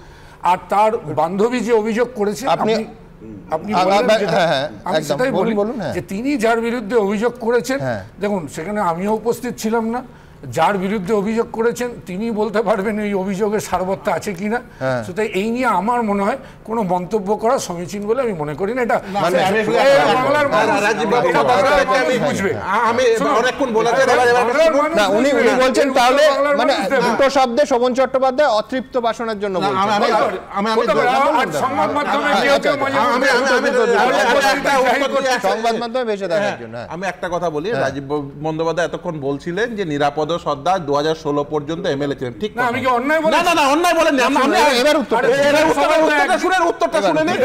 আর তার বান্ধবী যে অভিযোগ করেছে, আপনি সেটাই বলি যে তিনি যার বিরুদ্ধে অভিযোগ করেছেন, দেখুন সেখানে আমিও উপস্থিত ছিলাম না, যার বিরুদ্ধে অভিযোগ করেছেন তিনি বলতে পারবেন এই অভিযোগের সারবত্য আছে কিনা। সুতরাং এই নিয়ে আমার মনে হয় কোনো মন্তব্য করা সমীচীন বলে আমি মনে করি না। এটা উনি বলছেন তাহলে মানে দুটো শব্দে শোভন চট্টোপাধ্যায় অতৃপ্ত বাসনের জন্য সংবাদ মাধ্যমে ভেসে দেখার জন্য। আমি একটা কথা বলি, রাজীব বন্দ্যোপাধ্যায় এতক্ষণ বলছিলেন যে নিরাপদ সর্দার 2016 পর্যন্ত এমএলএ ছিলেন, ঠিক না? আমি কি অন্যায় বলি? না অন্যায় বলেননি। এবার উত্তরটা শুনে নিন।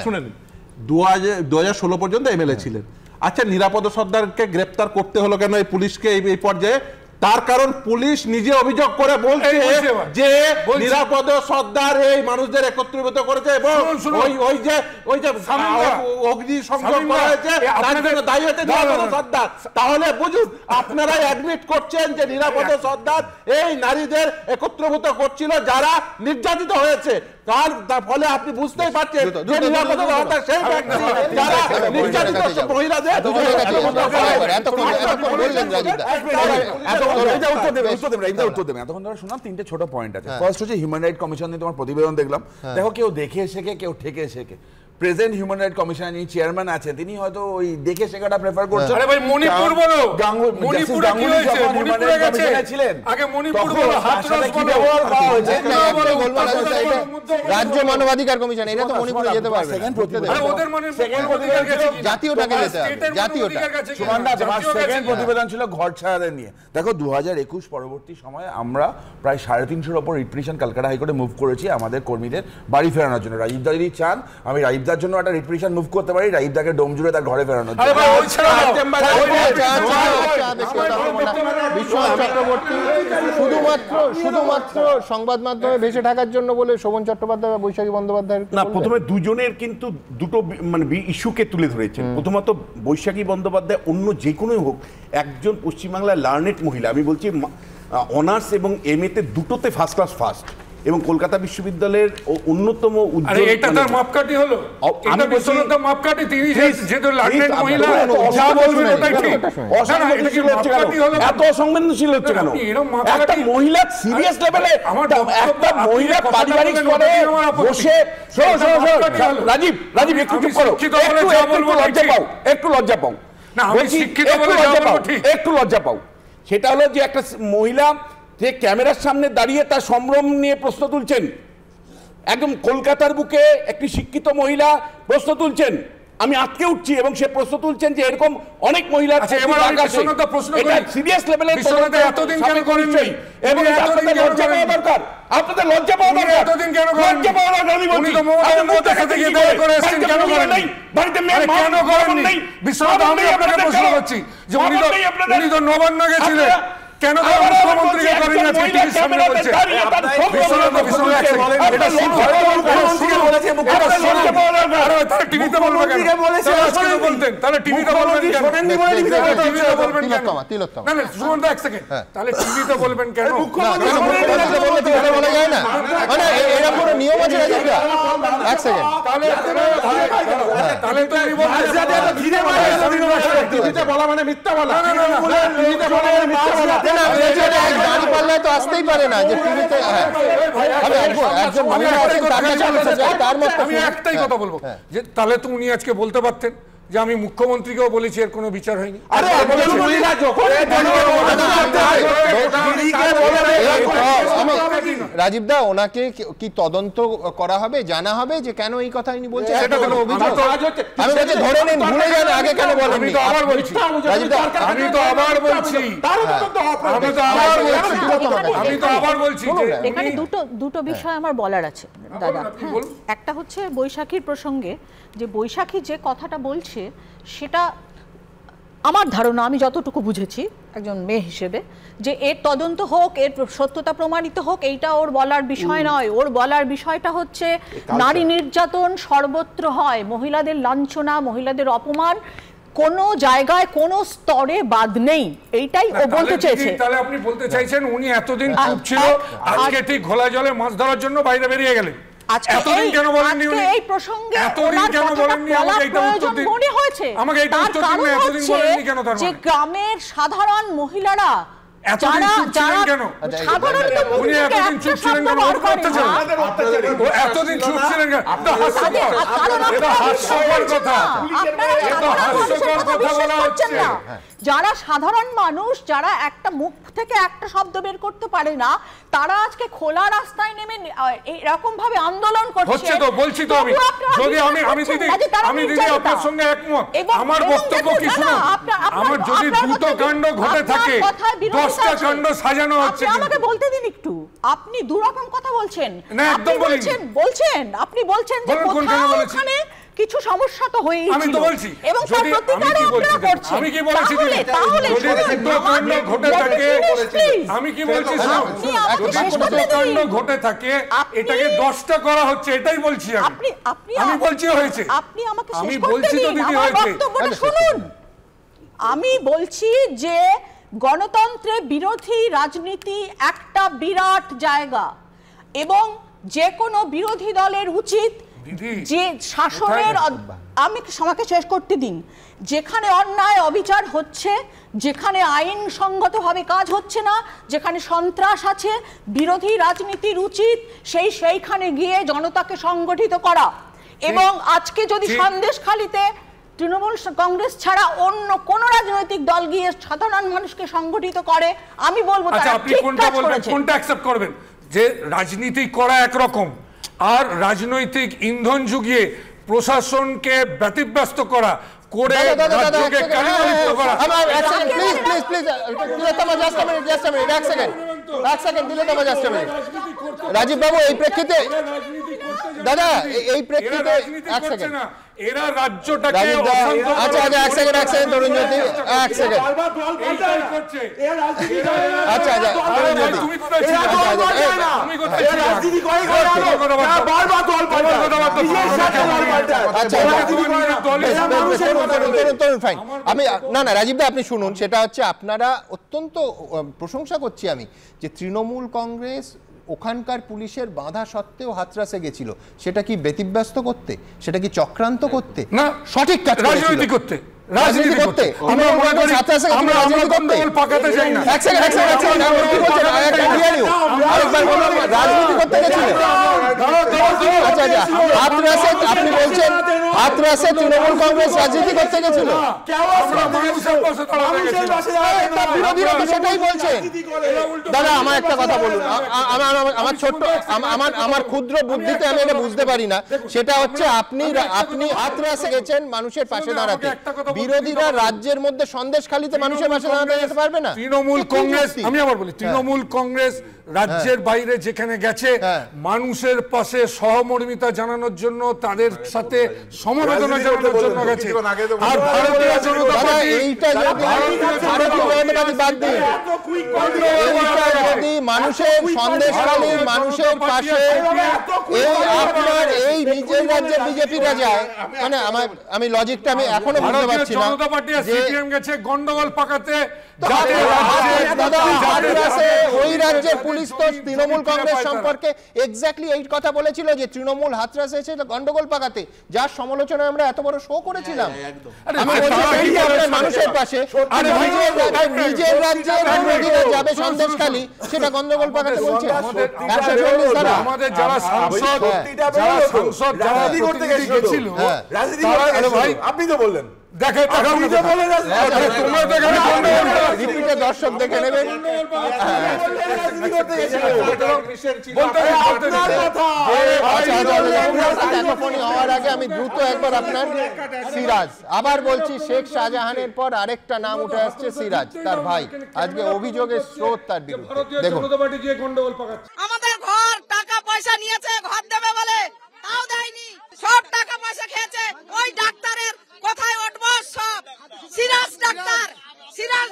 শুনেন, 2016 পর্যন্ত এমএলএ ছিলেন। আচ্ছা, নিরাপদ সর্দারকে গ্রেপ্তার করতে হলো কেন এই পুলিশকে এই পর্যায়ে? তার কারণ পুলিশ নিজে অভিযোগ করে বলছে যে নিরাপদ সর্দার এই মানুষদের একত্রিত করেছে এবং ওই যে অগ্নি সংযোগ করা হয়েছে তার জন্য দায়ী হচ্ছে নিরাপদ সর্দার। তাহলে বুঝুন, আপনারাই অ্যাডমিট করছেন যে নিরাপদ সর্দার এই নারীদের একত্রিত করছিল যারা নির্যাতিত হয়েছে। তার ফলে আপনি বুঝতেই পারছেন যে নিরাপদ সর্দার সেই ব্যক্তি যারা নির্যাতিত মহিলাদের। এতক্ষণ ধরে শুনলাম তিনটে ছোট পয়েন্ট আছে। ফার্স্ট হচ্ছে হিউম্যান রাইট কমিশন নিয়ে তোমার প্রতিবেদন দেখলাম। দেখো, কেউ দেখে শেখে, কেউ ঠেকে শেখে। প্রেজেন্ট হিউম্যান রাইট কমিশনের যিনি চেয়ারম্যান আছে তিনি হয়তো ওই দেখে শেখাটা প্রেফার করছেন। আরে ভাই, মণিপুর বলো, মণিপুরে কি হয়েছে? মণিপুরে গেছে ছিলেন আগে, মণিপুর বলো, হাতরাস বলো, রাজ্য মানবাধিকার কমিশন, এটা তো মণিপুরে যেতে পারবে। আরে ওদের সেকেন্ড প্রতিবেদন গেছে, জাতীয়টাকে যেতে হবে, জাতীয়টা। সুমানদা, তোমার সেকেন্ড প্রতিবেদন ছিল ঘর ছাড়াদের নিয়ে। দেখো 2021 পরবর্তী সময়ে আমরা প্রায় 350-এর উপর রিট পিটিশন কলকাতা হাইকোর্টে মুভ করেছি আমাদের কর্মীদের বাড়ি ফেরানোর জন্য। রাজীবদা যদি চান আমি রাজীবদার জন্য একটা রিট পিটিশন মুভ করতে পারি, রাজীবদাকে ডোম জুড়ে তার ঘরে ফেরানোর জন্য। বিশ্বনাথ চক্রবর্তী শুধুমাত্র সংবাদ মাধ্যমে ভেসে থাকার জন্য বলে শোভন চট্টোপাধ্যায় বা বৈশাখী বন্দ্যোপাধ্যায় না, প্রথমে দুজনের কিন্তু দুটো মানে ইস্যুকে তুলে ধরেছেন। প্রথমত বৈশাখী বন্দ্যোপাধ্যায় অন্য যে কোনোই হোক, একজন পশ্চিমবাংলার লার্নেড মহিলা, আমি বলছি অনার্স এবং MA তে দুটোতে ফার্স্ট ক্লাস ফার্স্ট, এবং কলকাতা বিশ্ববিদ্যালয়ের অন্যতম উজ্জ্বল। এটা তার মাপকাঠি হলো, এটা বিশ্বনাথের মাপকাঠি। তিনি যেহেতু লার্নেড মহিলা, যা বলবেন ওটাই ঠিক। অসংবেদনশীল হচ্ছে কেন? এত অসংবেদনশীল হচ্ছে কেন? একটা মহিলা সিরিয়াস লেভেলে, একটা মহিলা পারিবারিক স্তরে বসে, রাজীব একটু চুপ করো, একটু লজ্জা পাও না, আমি শিক্ষিত বলে একটু লজ্জা পাও। সেটা হলো যে একটা মহিলা যে ক্যামেরার সামনে দাঁড়িয়ে তার সম্ভ্রম নিয়ে প্রশ্ন তুলছেন, একদম কলকাতার বুকে একটি শিক্ষিত মহিলা প্রশ্ন তুলছেন, আমি আটকে উঠছি, এবং সে প্রশ্ন তুলছেন যে এরকম অনেক মহিলা সিরিয়াস লেভেলে। এতদিন কেন করেননি? এবং আপনাদের লজ্জা পাওয়া দরকার, আপনাদের লজ্জা পাওয়া দরকার। এতদিন কেন লজ্জা পাওয়া দরকার? আমি বলছি বাড়িতে মেয়ে কেন করেননি? বিশ্বনাথ, আমি আপনাকে প্রশ্ন করছি যে উনি তো নবান্ন গেছিলেন, কেন মুখ্যমন্ত্রীকে করেন না? টিভির সামনে বলছে টিভিতে বলবেন কেন? বলতেন তাহলে টিভিতে বলবেন কেন? না না, শুনুন তো এক সেকেন্ড, তাহলে টিভিতে বলবেন কেন? নিয়ম আছে এক সেকেন্ড, তাহলে তো টিভিতে বলা মানে মিথ্যা বলা। তো আসতেই পারে না যে টিভিতে। আমি একটাই কথা বলবো যে তাহলে তো উনি আজকে বলতে পারতেন যে আমি মুখ্যমন্ত্রীকেও বলেছি, এর কোনো বিচার হয়নি। রাজীব দা, ওনাকে কি তদন্ত করা হবে, জানা হবে যে কেন এই কথা উনি বলছেন? সেটা কোনো অভিযোগ আমি বলছি, ধরে নিন, ভুলে যান, আগে কেন বলেন? আমি তো আবার বলছি এখানে দুটো বিষয় আমার বলার আছে দাদা। একটা হচ্ছে বৈশাখীর প্রসঙ্গে, যে বৈশাখী যে কথাটা বলছে সেটা আমার ধারণা, আমি যতটুকু বুঝেছি একজন মেয়ে হিসেবে, যে এর তদন্ত হোক, এর সত্যতা প্রমাণিত হোক, এইটা ওর বলার বিষয় নয়। ওর বলার বিষয়টা হচ্ছে নারী নির্যাতন সর্বত্র হয়, মহিলাদের লাঞ্ছনা, মহিলাদের অপমান কোন জায়গায় কোন স্তরে বাদ নেই, এইটাই ও বলতে চেয়েছে। তাহলে আপনি বলতে চাইছেন উনি এতদিন চুপ ছিল, আজকে ঠিক ঘোলা জলে মাছ ধরার জন্য বাইরে বেরিয়ে গেলেন। এতদিন কেন বলেননি উনি? এই প্রসঙ্গে এতদিন কেন বলেননি? আমাকে এইটা উত্তর দিন, মনে হয়েছে আমাকে এইটা উত্তর দিন, এতদিন বলেননি কেন? তার যে গ্রামের সাধারণ মহিলারা যারা সাধারণত উনি এতদিন চুপ ছিলেন কেন? এতদিন চুপ ছিলেন কেন? হাস্যকর কথা, হাস্যকর কথা বলা হচ্ছে। যারা সাধারণ মানুষ, যারা একটা মুখ থেকে একটা শব্দ বের করতে পারে না, তারা আজকে খোলা রাস্তায় নেমে এরকম ভাবে আন্দোলন করছে। হচ্ছে তো, বলছি তো আমি, যদি আমি দিদি আপনার সঙ্গে একমত। আমার বক্তব্য কি শুনুন, আমার যদি দুটো কাণ্ড ঘটে থাকে, 10টা কাণ্ড সাজানো হচ্ছে। আমাকে বলতে দিন একটু, আপনি দুরকম কথা বলছেন। না, একদম বলছেন আপনি বলছেন যে ওখানে কিছু সমস্যা তো হয়েই আমি তো বলছি এবং তার প্রতিকারও আপনারা করছেন। আমি কি বলেছি তাহলে যদি ঘটে থাকে, আমি কি বলছি যদি ঘটে থাকে এটাকে 10টা করা হচ্ছে, এটাই বলছি আমি বলছি হয়েছে। আপনি আমাকে আমি বলছি তো দিদি হয়েছে। শুনুন, আমি বলছি যে গণতন্ত্রে বিরোধী রাজনীতি একটা বিরাট জায়গা এবং যে কোনো বিরোধী দলের উচিত যে শাসনের, আমি আমাকে শেষ করতে দিন, যেখানে অন্যায় অবিচার হচ্ছে, যেখানে আইনসঙ্গতভাবে কাজ হচ্ছে না, যেখানে সন্ত্রাস আছে, বিরোধী রাজনীতির উচিত সেইখানে গিয়ে জনতাকে সংগঠিত করা। এবং আজকে যদি সন্দেশখালিতে তৃণমূল কংগ্রেস ছাড়া অন্য কোন রাজনৈতিক দল গিয়ে সাধারণ মানুষকে সংগঠিত করে, আমি বলবো আপনি কোনটা বলবেন, কোনটা অ্যাকসেপ্ট করবেন? যে রাজনীতি করা একরকম আর রাজনৈতিক ইন্ধন যুগিয়ে প্রশাসনকে ব্যতিব্যস্ত করা করে রাজ্যকে কারিগরিত করা। রাজীব বাবু, এই প্রেক্ষিতে দাদা, এই প্রেক্ষিতে এরা রাজ্যটাকে আচ্ছা এক সেকেন্ড তরুণ জ্যোতি, এক সেকেন্ড। আচ্ছা আমি না রাজীব দা, আপনি শুনুন, সেটা হচ্ছে আপনারা অত্যন্ত প্রশংসা করছি আমি যে তৃণমূল কংগ্রেস ওখানকার পুলিশের বাধা সত্ত্বেও হাতরাসে গেছিল। সেটা কি ব্যতিব্যস্ত করতে, সেটা কি চক্রান্ত করতে, না সঠিক কাজ রাজনীতি করতে, রাজনীতি করতে। আমরা পাকাতে যাই না। রাজনীতি করতে গেছিল। আপনি বলছেন হাতরাসে তৃণমূল কংগ্রেস রাজনীতি করতে গেছিল? বিরোধীরা তো সেটাই বলছেন। দাদা আমার একটা কথা বলুন, আমার ছোট্ট আমার ক্ষুদ্র বুদ্ধিতে আমি এটা বুঝতে পারি না। সেটা হচ্ছে আপনি হাতরাসে গেছেন মানুষের পাশে দাঁড়াতে, বিরোধীরা রাজ্যের মধ্যে সন্দেশখালিতে মানুষের পাশে দাঁড়াতে যেতে পারবে না। তৃণমূল কংগ্রেস, আমি আবার বলি, তৃণমূল কংগ্রেস রাজ্যের বাইরে যেখানে গেছে মানুষের পাশে সহমর্মিতা জানানোর জন্য, তাদের সাথে সমবেদনা জানানোর জন্য গেছে। আর ভারতীয় জনতা পার্টি, এইটা যদি মানুষের সন্দেশখালীর মানুষের পাশে আপনার এই নিজের রাজ্যে বিজেপিরা যায়, মানে আমি লজিকটা আমি এখনো বুঝতে পারছি না। জনতা পার্টি আর সিপিএম গেছে গন্ডগোল পাকাতে। ওই রাজ্যের পুলিশ তো তৃণমূল কংগ্রেস সম্পর্কে এক্স্যাক্টলি এই কথা বলেছিল যে তৃণমূল হাতরাসে এসে গন্ডগোল পাকাতে, যার সমালোচনায় আমরা এত বড় শো করেছিলাম। আমি বলছি মানুষের পাশে, নিজের রাজ্যের বিরোধীরা যাবে সন্দেশখালী, সেটা গন্ডগোল পাকাতে বলছে। আমাদের যারা সাংসদ যারা প্রতিনিধি গেছিল, আপনি তো বললেন দর্শক দেখে নেবেন। হওয়ার আগে আমি দ্রুত একবার আপনার সিরাজ, আবার বলছি শেখ শাহজাহানের পর আরেকটা নাম উঠে আসছে, সিরাজ তার ভাই। আজকে অভিযোগের স্রোত তার বিরুদ্ধে। দেখুন, আমাদের ঘর টাকা পয়সা নিয়েছে, ঘর দেবে বলে তাও দেয়নি, সব টাকা পয়সা খেয়েছে। ওই ডাক্তারের কোথায় উঠবো? সব সিরাজ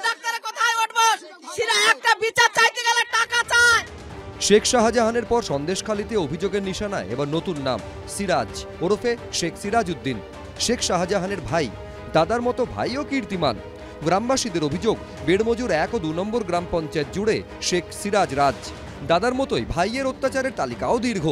ডাক্তারের কোথায় উঠবো? একটা বিচার চাইতে গেলে টাকা চায়। শেখ শাহজাহানের পর সন্দেশখালীতে অভিযোগের নিশানায় এবার নতুন নাম সিরাজ ওরফে শেখ সিরাজউদ্দিন। শেখ শাহজাহানের ভাই, দাদার মতো ভাইও কীর্তিমান। গ্রামবাসীদের অভিযোগ, বেড়মজুর 1 ও 2 নম্বর গ্রাম পঞ্চায়েত জুড়ে শেখ সিরাজ রাজ। দাদার মতোই ভাইয়ের অত্যাচারের তালিকাও দীর্ঘ।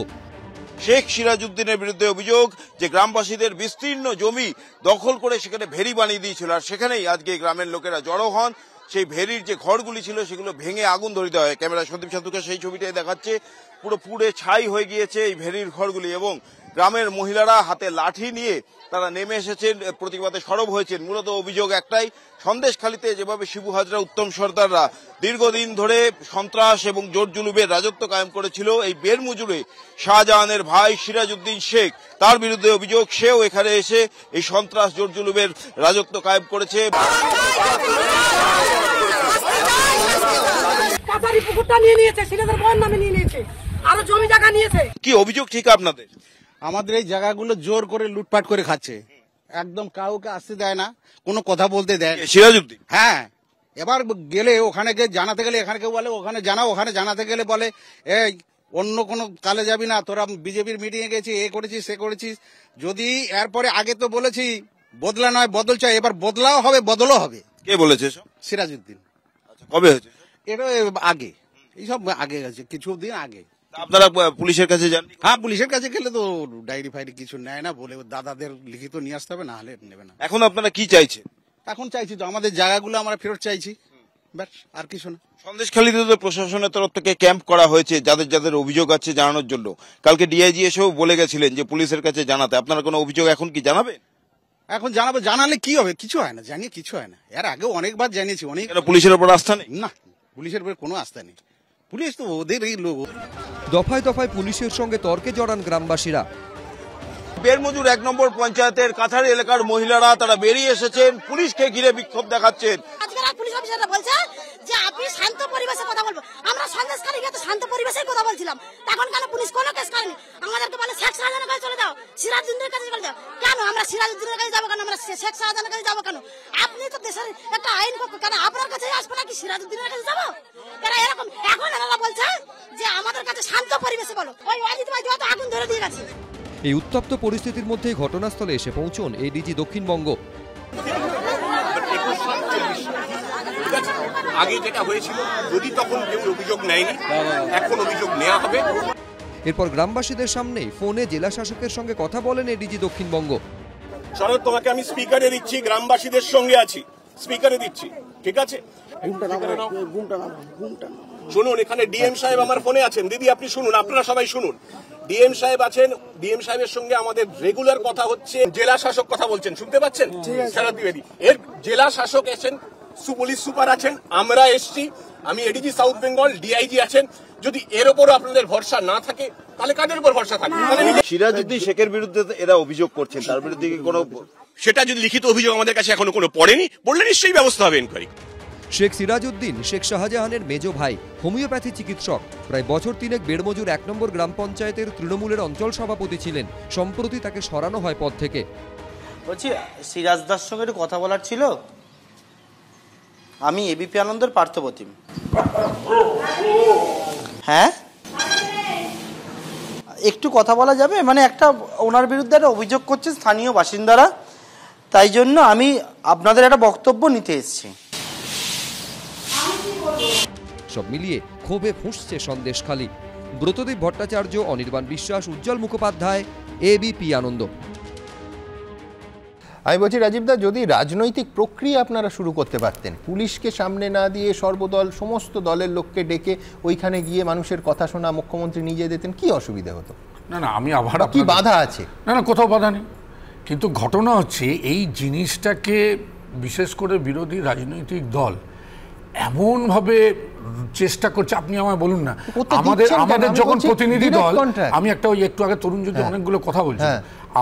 শেখ সিরাজউদ্দিনের বিরুদ্ধে অভিযোগ যে গ্রামবাসীদের বিস্তীর্ণ জমি দখল করে সেখানে ভেরি বানিয়ে দিয়েছিল, আর সেখানেই আজকে গ্রামের লোকেরা জড়ো হন। সেই ভেরির যে ঘরগুলি ছিল সেগুলো ভেঙে আগুন ধরে দেওয়া হয়। ক্যামেরা সন্দীপ সাধুকে সেই ছবিটাই দেখাচ্ছে, পুরো পুড়ে ছাই হয়ে গিয়েছে এই ভেরির ঘরগুলি। এবং গ্রামের মহিলারা হাতে লাঠি নিয়ে তারা নেমে এসেছেন, প্রতিবাদে সরব হয়েছেন। মূলত অভিযোগ একটাই, সন্দেশখালীতে যেভাবে শিবু হাজরা, উত্তম সর্দাররা দীর্ঘদিন ধরে সন্ত্রাস এবং জোর জুলুমের রাজত্ব কায়েম করেছিল, এই বেরমজুরে শাহজাহানের ভাই সিরাজউদ্দিন শেখ, তার বিরুদ্ধে অভিযোগ সেও এখানে এসে এই সন্ত্রাস জোর জুলুমের রাজত্ব কায়েম করেছে। পুকুরটা নিয়ে নিয়েছে, সিরাজের বোন নামে নিয়ে নিয়েছে, আরো জমি জায়গা নিয়েছে। কি অভিযোগ ঠিক আপনাদের? আমাদের এই জায়গাগুলো জোর করে লুটপাট করে খাচ্ছে, একদম কাউকে আসতে দেয় না, কোনো কথা বলতে দেয়। সিরাজউদ্দিন? হ্যাঁ, এবার গেলে ওখানে গিয়ে জানাতে গেলে এখানে কেউ বলে ওখানে জানাও, ওখানে জানাতে গেলে বলে এই অন্য কোনো কালে যাবি না, তোরা বিজেপির মিটিংয়ে গেছিস, এ করেছিস সে করেছিস। যদি এরপরে আগে তো বলেছি বদলা নয় বদল চাই, এবার বদলাও হবে বদলও হবে। কে বলেছে? সিরাজউদ্দিন। কবে হয়েছে এটা? আগে, এইসব আগে গেছে, কিছুদিন আগে। আপনারা পুলিশের কাছে যান? হ্যাঁ, পুলিশের কাছে গেলে তো ডায়েরি ফাইরি কিছু নেয় না, বলে দাদাদের লিখিত নিয়ে আসতে হবে, না হলে নেবে না। এখন আপনারা কি চাইছেন? এখন চাইছি তো আমাদের জায়গাগুলো আমরা ফেরত চাইছি, ব্যাস, আর কিছু না। সন্দেশখালীতে তো প্রশাসনের তরফ থেকে ক্যাম্প করা হয়েছে যাদের যাদের অভিযোগ আছে জানানোর জন্য। কালকে ডিআইজি এসেও বলে গেছিলেন যে পুলিশের কাছে জানাতে। আপনারা কোনো অভিযোগ এখন কি জানাবেন? এখন জানাবো, জানালে কি হবে? কিছু হয় না, জানিয়ে কিছু হয় না। এর আগেও অনেকবার জানিয়েছি। অনেক পুলিশের উপর আস্থা নেই? না, পুলিশের উপর কোনো আস্থা নেই, পুলিশ তো ওদেরই লোক। দফায় দফায় পুলিশের সঙ্গে তর্কে জড়ান গ্রামবাসীরা। বেরমজুর 1 নম্বর পঞ্চায়েতের কাছাড়ি এলাকার মহিলারা তারা বেরিয়ে এসেছেন, পুলিশকে ঘিরে বিক্ষোভ দেখাচ্ছেন। আজকের পুলিশ অফিসাররা বলছে যে আপনি শান্ত পরিবেশে কথা বলবো। আমরা সন্দেশখালী গিয়ে তো শান্ত পরিবেশেই কথা বলছিলাম, তখন কেন পুলিশ কোনো কেস করেনি? আমাদেরকে বলে শেখ শাহজাহানের কাছে চলে যাও, সিরাজউদ্দিনের কাছে চলে যাও। কেন আমরা সিরাজউদ্দিনের কাছে যাবো? কেন আমরা শেখ শাহজাহানের কাছে যাবো? কেন আপনি তো দেশের একটা আইন কেন আপনার কাছে আসবো নাকি সিরাজউদ্দিনের কাছে যাবো? এরা এরকম এখন এনারা বলছে যে আমাদের কাছে শান্ত পরিবেশে বলো। ওই অজিত ভাই যত আগুন ধরে দিয়ে গেছে। এই উত্তপ্ত পরিস্থিতির মধ্যেই ঘটনাস্থলে এসে পৌঁছন এডিজি দক্ষিণবঙ্গ। আগে যেটা হয়েছিল, যদি তখন কেউ অভিযোগ নেয়নি, এখন অভিযোগ নেওয়া হবে। এরপর গ্রামবাসীদের সামনেই ফোনে জেলা শাসকের সঙ্গে কথা বলেন এডিজি দক্ষিণবঙ্গ। শরৎ, তোমাকে আমি স্পিকারে দিচ্ছি, গ্রামবাসীদের সঙ্গে আছি, স্পিকারে দিচ্ছি, ঠিক আছে? শুনুন, এখানে ডিএম সাহেব আমার ফোনে আছেন। দিদি আপনি শুনুন, আপনারা সবাই শুনুন। ডিএম সাহেব আছেন, ডিএম সাহেবের সঙ্গে আমাদের রেগুলার কথা হচ্ছে। জেলা শাসক কথা বলছেন, শুনতে পাচ্ছেন? শরৎ দ্বিবেদী, এর জেলা শাসক আছেন, পুলিশ সুপার আছেন, আমরা এসছি, আমি এডিজি সাউথ বেঙ্গল, ডিআইজি আছেন। যদি এর উপরও আপনাদের ভরসা না থাকে, তাহলে কাদের উপর ভরসা থাকে? সিরাজউদ্দিন শেখের বিরুদ্ধে এরা অভিযোগ করছেন, তার বিরুদ্ধে কি কোনো? সেটা যদি লিখিত অভিযোগ আমাদের কাছে এখনো কোনো পড়েনি, বললে নিশ্চয়ই ব্যবস্থা হবে এনকোয়ারি। শেখ সিরাজউদ্দিন শেখ শাহজাহানের মেজ ভাই, হোমিওপ্যাথি চিকিৎসক। প্রায় বছর 3 বেড়মজুর 1 নম্বর গ্রাম পঞ্চায়েতের তৃণমূলের অঞ্চল সভাপতি ছিলেন। সম্প্রতি তাকে সরানো হয় পদ থেকে। বলছি, সিরাজদার সঙ্গে একটু কথা বলার ছিল। আমি এবিপি আনন্দের পার্থপ্রতিম। হ্যাঁ, একটু কথা বলা যাবে? মানে একটা ওনার বিরুদ্ধে একটা অভিযোগ করছে স্থানীয় বাসিন্দারা, তাই জন্য আমি আপনাদের একটা বক্তব্য নিতে এসেছি। সব মিলিয়ে ক্ষোভে ফুঁসছে সন্দেশখালী। ব্রতদীপ ভট্টাচার্য, অনির্বাণ বিশ্বাস, উজ্জ্বল মুখোপাধ্যায়, এবিপি আনন্দ। আমি বলছি রাজীবদা, যদি রাজনৈতিক প্রক্রিয়া আপনারা শুরু করতে পারতেন, পুলিশকে সামনে না দিয়ে সর্বদল সমস্ত দলের লোককে ডেকে ওইখানে গিয়ে মানুষের কথা শোনা মুখ্যমন্ত্রী নিজে দিতেন, কি অসুবিধা হতো? না না, আমি আবার কি বাধা আছে? না না, কোথাও বাধা নেই, কিন্তু ঘটনা হচ্ছে এই জিনিসটাকে বিশেষ করে বিরোধী রাজনৈতিক দল এমনভাবে চেষ্টা করছে। আপনি আমায় বলুন না, আমাদের যখন প্রতিনিধি দল, আমি একটা ওই একটু আগে তরুণ যদি অনেকগুলো কথা বলছি,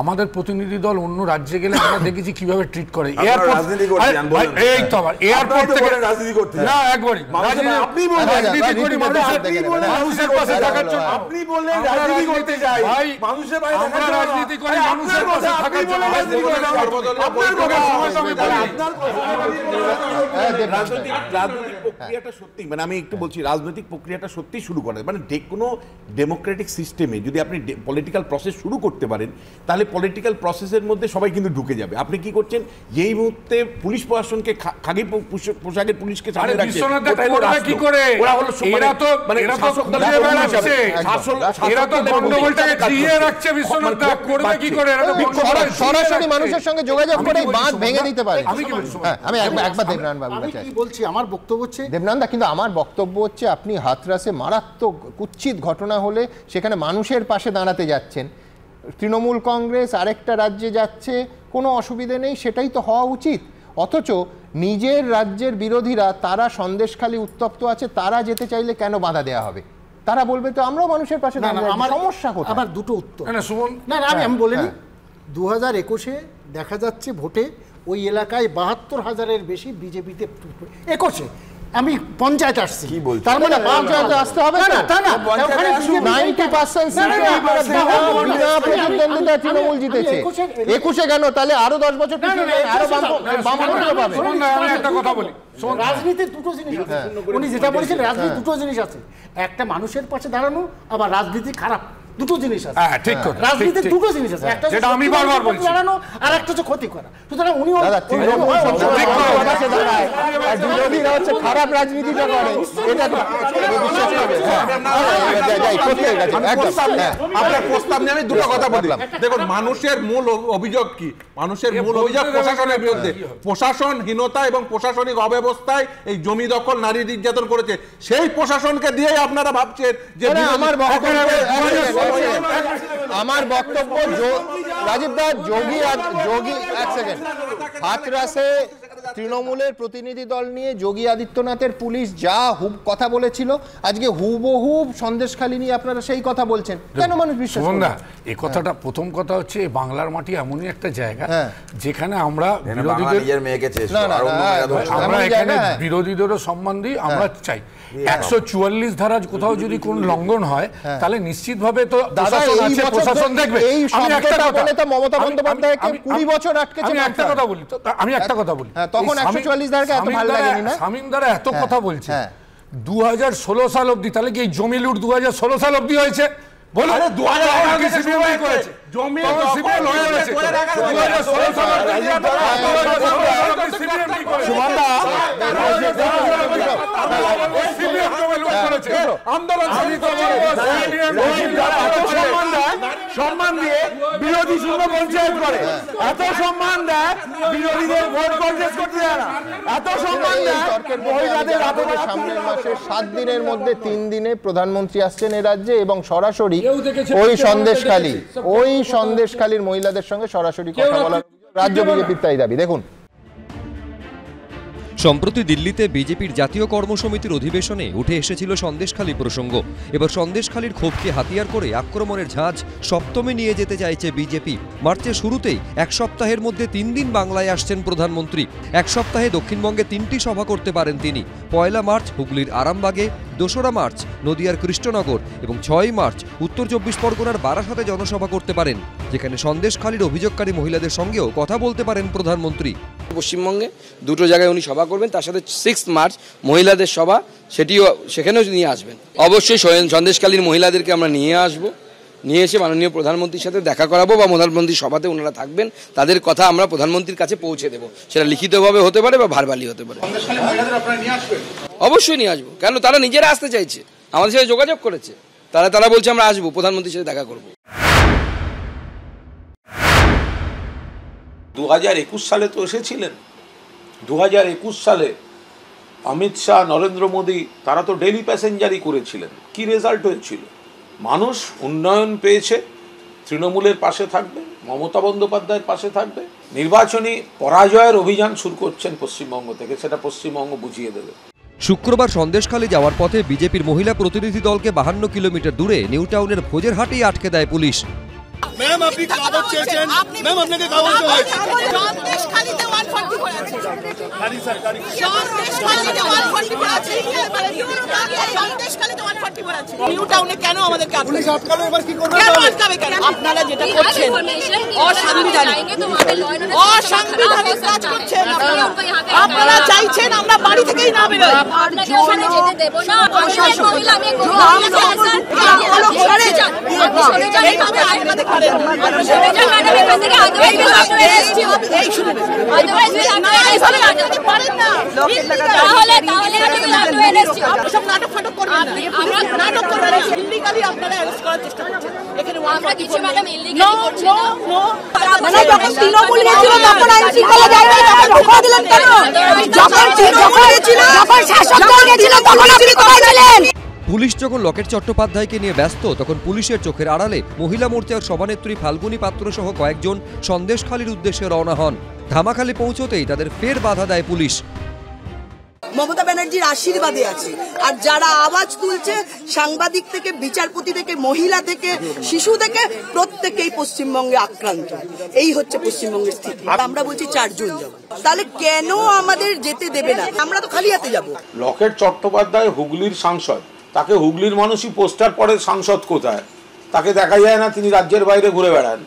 আমাদের প্রতিনিধি দল অন্য রাজ্যে গেলে আমরা দেখেছি কিভাবে ট্রিট করে। এয়ারপোর্ট থেকে রাজনীতি করতে না, একবারই আপনি মানুষের পাশে থাকার জন্য, আপনি বললেন রাজনীতি করতে যাই, মানুষের পাশে আমরা রাজনীতি করি, মানুষের পাশে থাকার জন্য রাজনীতি করি। রাজনৈতিক প্রক্রিয়াটা সত্যি, মানে আমি একটু বলছি, রাজনৈতিক প্রক্রিয়াটা সত্যি শুরু করে, মানে কোনো ডেমোক্রেটিক সিস্টেমে যদি আপনি পলিটিক্যাল প্রসেস শুরু করতে পারেন, তাহলে পলিটিক্যাল প্রসেসের মধ্যে সবাই কিন্তু ঢুকে যাবে। আপনি কি করছেন, যেই মুহূর্তে পুলিশ প্রশাসনকে খাকি পোশাকের পুলিশকে সামনে রাখছে, কি করে ওরা হলো এরা তো শাসক দল বেড়াচ্ছে, এরা তো গন্ডগোলটাকে জিইয়ে রাখছে। বিশ্বনাথ দা করবে কি করে? এরা তো সরাসরি মানুষের সঙ্গে যোগাযোগ করে বাঁধ ভেঙে দিতে পারে। আমি একবার দেবনান বাবু কি বলছি, আমার বক্তব্য হচ্ছে দেবনান দা, কিন্তু আমার বক্তব্য হচ্ছে আপনি হাতরাসে মারাত্মক কুৎসিত ঘটনা হলে সেখানে মানুষের পাশে দাঁড়াতে যাচ্ছেন। তৃণমূল কংগ্রেস আরেকটা রাজ্যে যাচ্ছে, কোনো অসুবিধে নেই, সেটাই তো হওয়া উচিত। অথচ নিজের রাজ্যের বিরোধীরা, তারা সন্দেশখালী উত্তপ্ত আছে, তারা যেতে চাইলে কেন বাধা দেওয়া হবে? তারা বলবে তো আমরাও মানুষের পাশে দাঁড়াবো। আমার সমস্যা কোথায়? আমার দুটো উত্তর। না আমি বলিনি, 2021-এ দেখা যাচ্ছে ভোটে ওই এলাকায় 72,000-এর বেশি বিজেপিতে 21-এ, আমি পঞ্চায়েত আসছি, কি বলছেন? তার মানে পঞ্চায়েতে আসতে হবে না, তা না, ওখানে 90% বিনা প্রতিদ্বন্দ্বিতায় তৃণমূল জিতেছে। 21-এ কেন? তাহলে আরো 10 বছর আরো বামপন্থীরা পাবে। আমি একটা কথা বলি, রাজনীতির দুটো জিনিস আছে, উনি যেটা বলেছেন রাজনীতির দুটো জিনিস আছে, একটা মানুষের পাশে দাঁড়ানো, আবার রাজনীতি খারাপ, দুটো জিনিস আছে। হ্যাঁ ঠিক কথা, রাজনীতির দুটো জিনিস আছে, একটা যেটা আমি বারবার বলছি, দাঁড়ানো আর একটা হচ্ছে ক্ষতি করা। সুতরাং উনি বিরোধীরা হচ্ছে খারাপ রাজনীতিটা করে, এটা বিশ্বাস করবে। আপনার প্রস্তাব নিয়ে আমি দুটো কথা বললাম। দেখুন, মানুষের মূল অভিযোগ কি? মানুষের মূল অভিযোগ প্রশাসনের বিরুদ্ধে, প্রশাসনহীনতা এবং প্রশাসনিক অব্যবস্থায় এই জমি দখল, নারী নির্যাতন করেছে। সেই প্রশাসনকে দিয়েই আপনারা ভাবছেন যে আমার বক্তব্য রাজীব দা, যোগী এক সেকেন্ড, হাতরাসে তৃণমূলের প্রতিনিধি দল নিয়ে যোগী আদিত্যনাথের পুলিশ যা কথা বলেছিল, আজকে হুবহু সন্দেশখালী নিয়ে আপনারা সেই কথা বলছেন, কেন মানুষ বিশ্বাস করে না? এই কথাটা প্রথম কথা হচ্ছে, বাংলার মাটি এমনই একটা জায়গা যেখানে আমরা বিরোধীদেরও সম্মান দিই, আমরা চাই 144 ধারা কোথাও যদি কোন লঙ্ঘন হয় তাহলে নিশ্চিতভাবে তো প্রশাসন দেখবে। আমি একটা কথা বলি, আমি একটা কথা বলি, তখন 144 ধারাকে এত ভালো লাগেনি না? শামীম দ্বারা এত কথা বলছে 2016 সাল অবধি, তাহলে কি এই জমি লুট 2016 সাল অবধি হয়েছে? বলো, 2016 করেছে জমি সম্মান দিয়ে বিরোধী শূন্য পঞ্চায়েত করে, এত সম্মান দেয় বিরোধীদের ভোট কন্টেস্ট করতে দেয় না, এত সম্মান দেয় মহিলাদের। সামনের মাসে 7 দিনের মধ্যে 3 দিনে প্রধানমন্ত্রী আসছেন এ রাজ্যে এবং সরাসরি ওই সন্দেশখালীর মহিলাদের সঙ্গে সরাসরি কথা বলার রাজ্য বিজেপির তাই দাবি। দেখুন, সম্প্রতি দিল্লিতে বিজেপির জাতীয় কর্মসমিতির অধিবেশনে উঠে এসেছিল সন্দেশখালী প্রসঙ্গ। এবার সন্দেশখালীর ক্ষোভকে হাতিয়ার করে আক্রমণের ঝাঁজ সপ্তমে নিয়ে যেতে চাইছে বিজেপি। মার্চের শুরুতেই 1 সপ্তাহের মধ্যে 3 দিন বাংলায় আসছেন প্রধানমন্ত্রী। 1 সপ্তাহে দক্ষিণবঙ্গে 3টি সভা করতে পারেন তিনি। 1 মার্চ হুগলির আরামবাগে, 2 মার্চ নদিয়ার কৃষ্ণনগর এবং 6 মার্চ উত্তর 24 পরগনার বারাসাতে জনসভা করতে পারেন, যেখানে সন্দেশখালীর অভিযোগকারী মহিলাদের সঙ্গেও কথা বলতে পারেন প্রধানমন্ত্রী। পশ্চিমবঙ্গে 2টো জায়গায় উনি সভা করবেন, তার সাথে 6 মার্চ মহিলাদের সভা, সেখানেও নিয়ে আসবেন। অবশ্যই সন্দেশখালীর মহিলাদেরকে আমরা নিয়ে আসবো, নিয়ে এসে মাননীয় প্রধানমন্ত্রীর সাথে দেখা করাবো বা প্রধানমন্ত্রীর সভাতে ওনারা থাকবেন, তাদের কথা আমরা প্রধানমন্ত্রীর কাছে পৌঁছে দেবো। সেটা লিখিতভাবে হতে পারে বা ভার্বালি হতে পারে। অবশ্যই নিয়ে আসবো, কেন? তারা নিজেরা আসতে চাইছে, আমাদের সাথে যোগাযোগ করেছে, তারা বলছে আমরা আসবো, প্রধানমন্ত্রীর সাথে দেখা করবো। 2021 সালে তো এসেছিলেন। 2021 সালে অমিত শাহ, নরেন্দ্র মোদী তারা তো ডেলি প্যাসেঞ্জারই করেছিলেন। কি রেজাল্ট হয়েছিল? মানুষ উন্নয়ন পেয়েছে, তৃণমূলের পাশে থাকবে, মমতা বন্দ্যোপাধ্যায়ের পাশে থাকবে। নির্বাচনী পরাজয়ের অভিযান শুরু করছেন পশ্চিমবঙ্গ থেকে, সেটা পশ্চিমবঙ্গ বুঝিয়ে দেবে। শুক্রবার সন্দেশখালী যাওয়ার পথে বিজেপির মহিলা প্রতিনিধি দলকে 52 কিলোমিটার দূরে নিউ টাউনের ভোজের হাটেই আটকে দেয় পুলিশ। ম্যাম, আপনি কাগজ চেয়েছেন, ম্যাম আপনাকে কাগজ দেওয়া হয়েছে। সন্দেশখালীতে 140 করে আছে। সন্দেশখালীতে 140 করে আছে। সন্দেশখালীতে 140 করে আছে। নিউ টাউনে কেন আমাদেরকে পুলিশ আটকালো? এবার কি করবে? কেন আটকাবে কেন? আপনারা যেটা করছেন অসাংবিধানিক কাজ করছেন। আপনারা চাইছেন আমরা বাড়ি থেকেই না বেরোই। আপনাকে ওখানে যেতে দেব না। মহিলা আমি পুলিশ যখন লকেট চট্টোপাধ্যায়কে নিয়ে ব্যস্ত, তখন পুলিশের চোখের আড়ালে মহিলা মোর্চার সভানেত্রী ফাল্গুনী পাত্র সহ কয়েকজন সন্দেশখালীর উদ্দেশ্যে রওনা হন। ধামাখালী পৌঁছতেই তাদের ফের বাধা দেয় পুলিশ। মমতা ব্যানার্জির আশীর্বাদে আছে। আর যারা আওয়াজ তুলছে, সাংবাদিক থেকে বিচারপতি থেকে মহিলা থেকে শিশু থেকে প্রত্যেকেই পশ্চিমবঙ্গে আক্রান্ত। এই হচ্ছে পশ্চিমবঙ্গের স্থিতি। আর আমরা বলছি 4 জন যাব, তাহলে কেন আমাদের যেতে দেবে না? আমরা তো খালি হাতে যাব। লকেট চট্টোপাধ্যায় হুগলির সাংসদ, তাকে হুগলির মানুষই পোস্টার পরে সাংসদ কোথায়, তাকে দেখা যায় না, তিনি রাজ্যের বাইরে ঘুরে বেড়ান।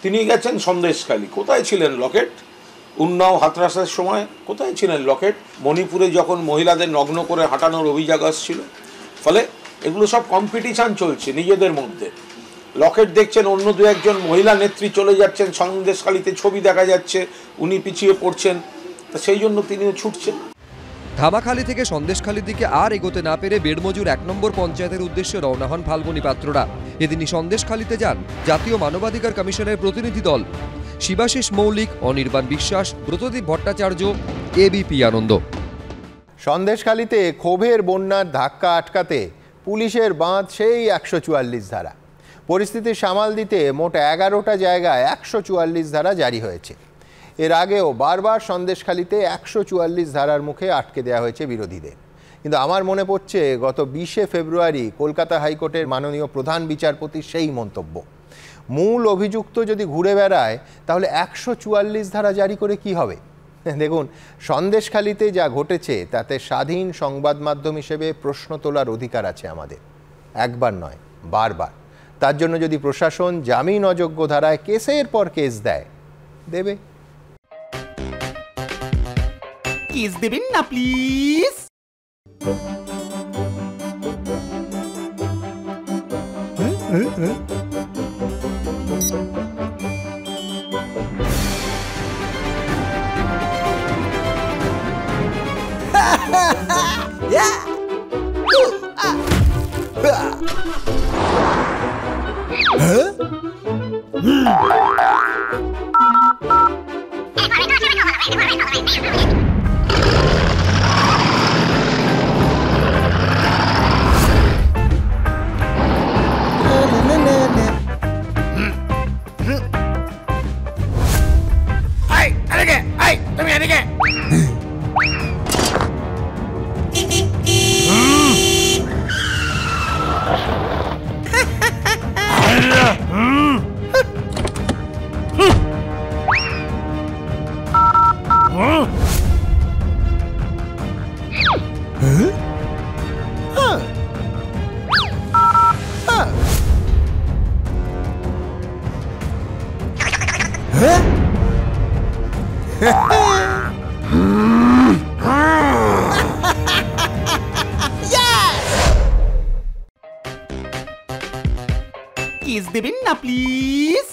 তিনি গেছেন সন্দেশখালী, কোথায় ছিলেন লকেট? উন্নাও হাতরাসের সময় কোথায় ছিলেন লকেট? মণিপুরে যখন মহিলাদের নগ্ন করে হাঁটানোর অভিযোগ আসছিল। ফলে এগুলো সব কম্পিটিশান চলছে নিজেদের মধ্যে। লকেট দেখছেন অন্য 2-1 মহিলা নেত্রী চলে যাচ্ছেন সন্দেশখালীতে, ছবি দেখা যাচ্ছে, উনি পিছিয়ে পড়ছেন, তা সেই জন্য তিনিও ছুটছেন। ধামাখালী থেকে সন্দেশখালীর দিকে আর এগোতে না পেরে বেড়মজুর 1 নম্বর পঞ্চায়েতের উদ্দেশ্যে রওনা হন ফাল্গুনী পাত্ররা। এদিনই সন্দেশখালীতে যান জাতীয় মানবাধিকার কমিশনের প্রতিনিধি দল। শিবাশিস মৌলিক, অনির্বাণ বিশ্বাস, ব্রতদীপ ভট্টাচার্য, এবিপি আনন্দ। সন্দেশখালীতে ক্ষোভের বন্যার ধাক্কা আটকাতে পুলিশের বাঁধ সেই 144 ধারা। পরিস্থিতি সামাল দিতে মোট 11টা জায়গায় 144 ধারা জারি হয়েছে। এর আগেও বারবার সন্দেশখালীতে 144 ধারার মুখে আটকে দেওয়া হয়েছে বিরোধীদের। কিন্তু আমার মনে পড়ছে গত 20শে ফেব্রুয়ারি কলকাতা হাইকোর্টের মাননীয় প্রধান বিচারপতির সেই মন্তব্য, মূল অভিযুক্ত যদি ঘুরে বেড়ায় তাহলে 144 ধারা জারি করে কি হবে? দেখুন, সন্দেশখালীতে যা ঘটেছে তাতে স্বাধীন সংবাদ মাধ্যম হিসেবে প্রশ্ন তোলার অধিকার আছে আমাদের, একবার নয় বারবার। তার জন্য যদি প্রশাসন জামিন অযোগ্য ধারায় কেসের পর কেস দেয়, দেবে। কেস দেবেন না প্লিজ। কেস দেবেন না প্লিজ।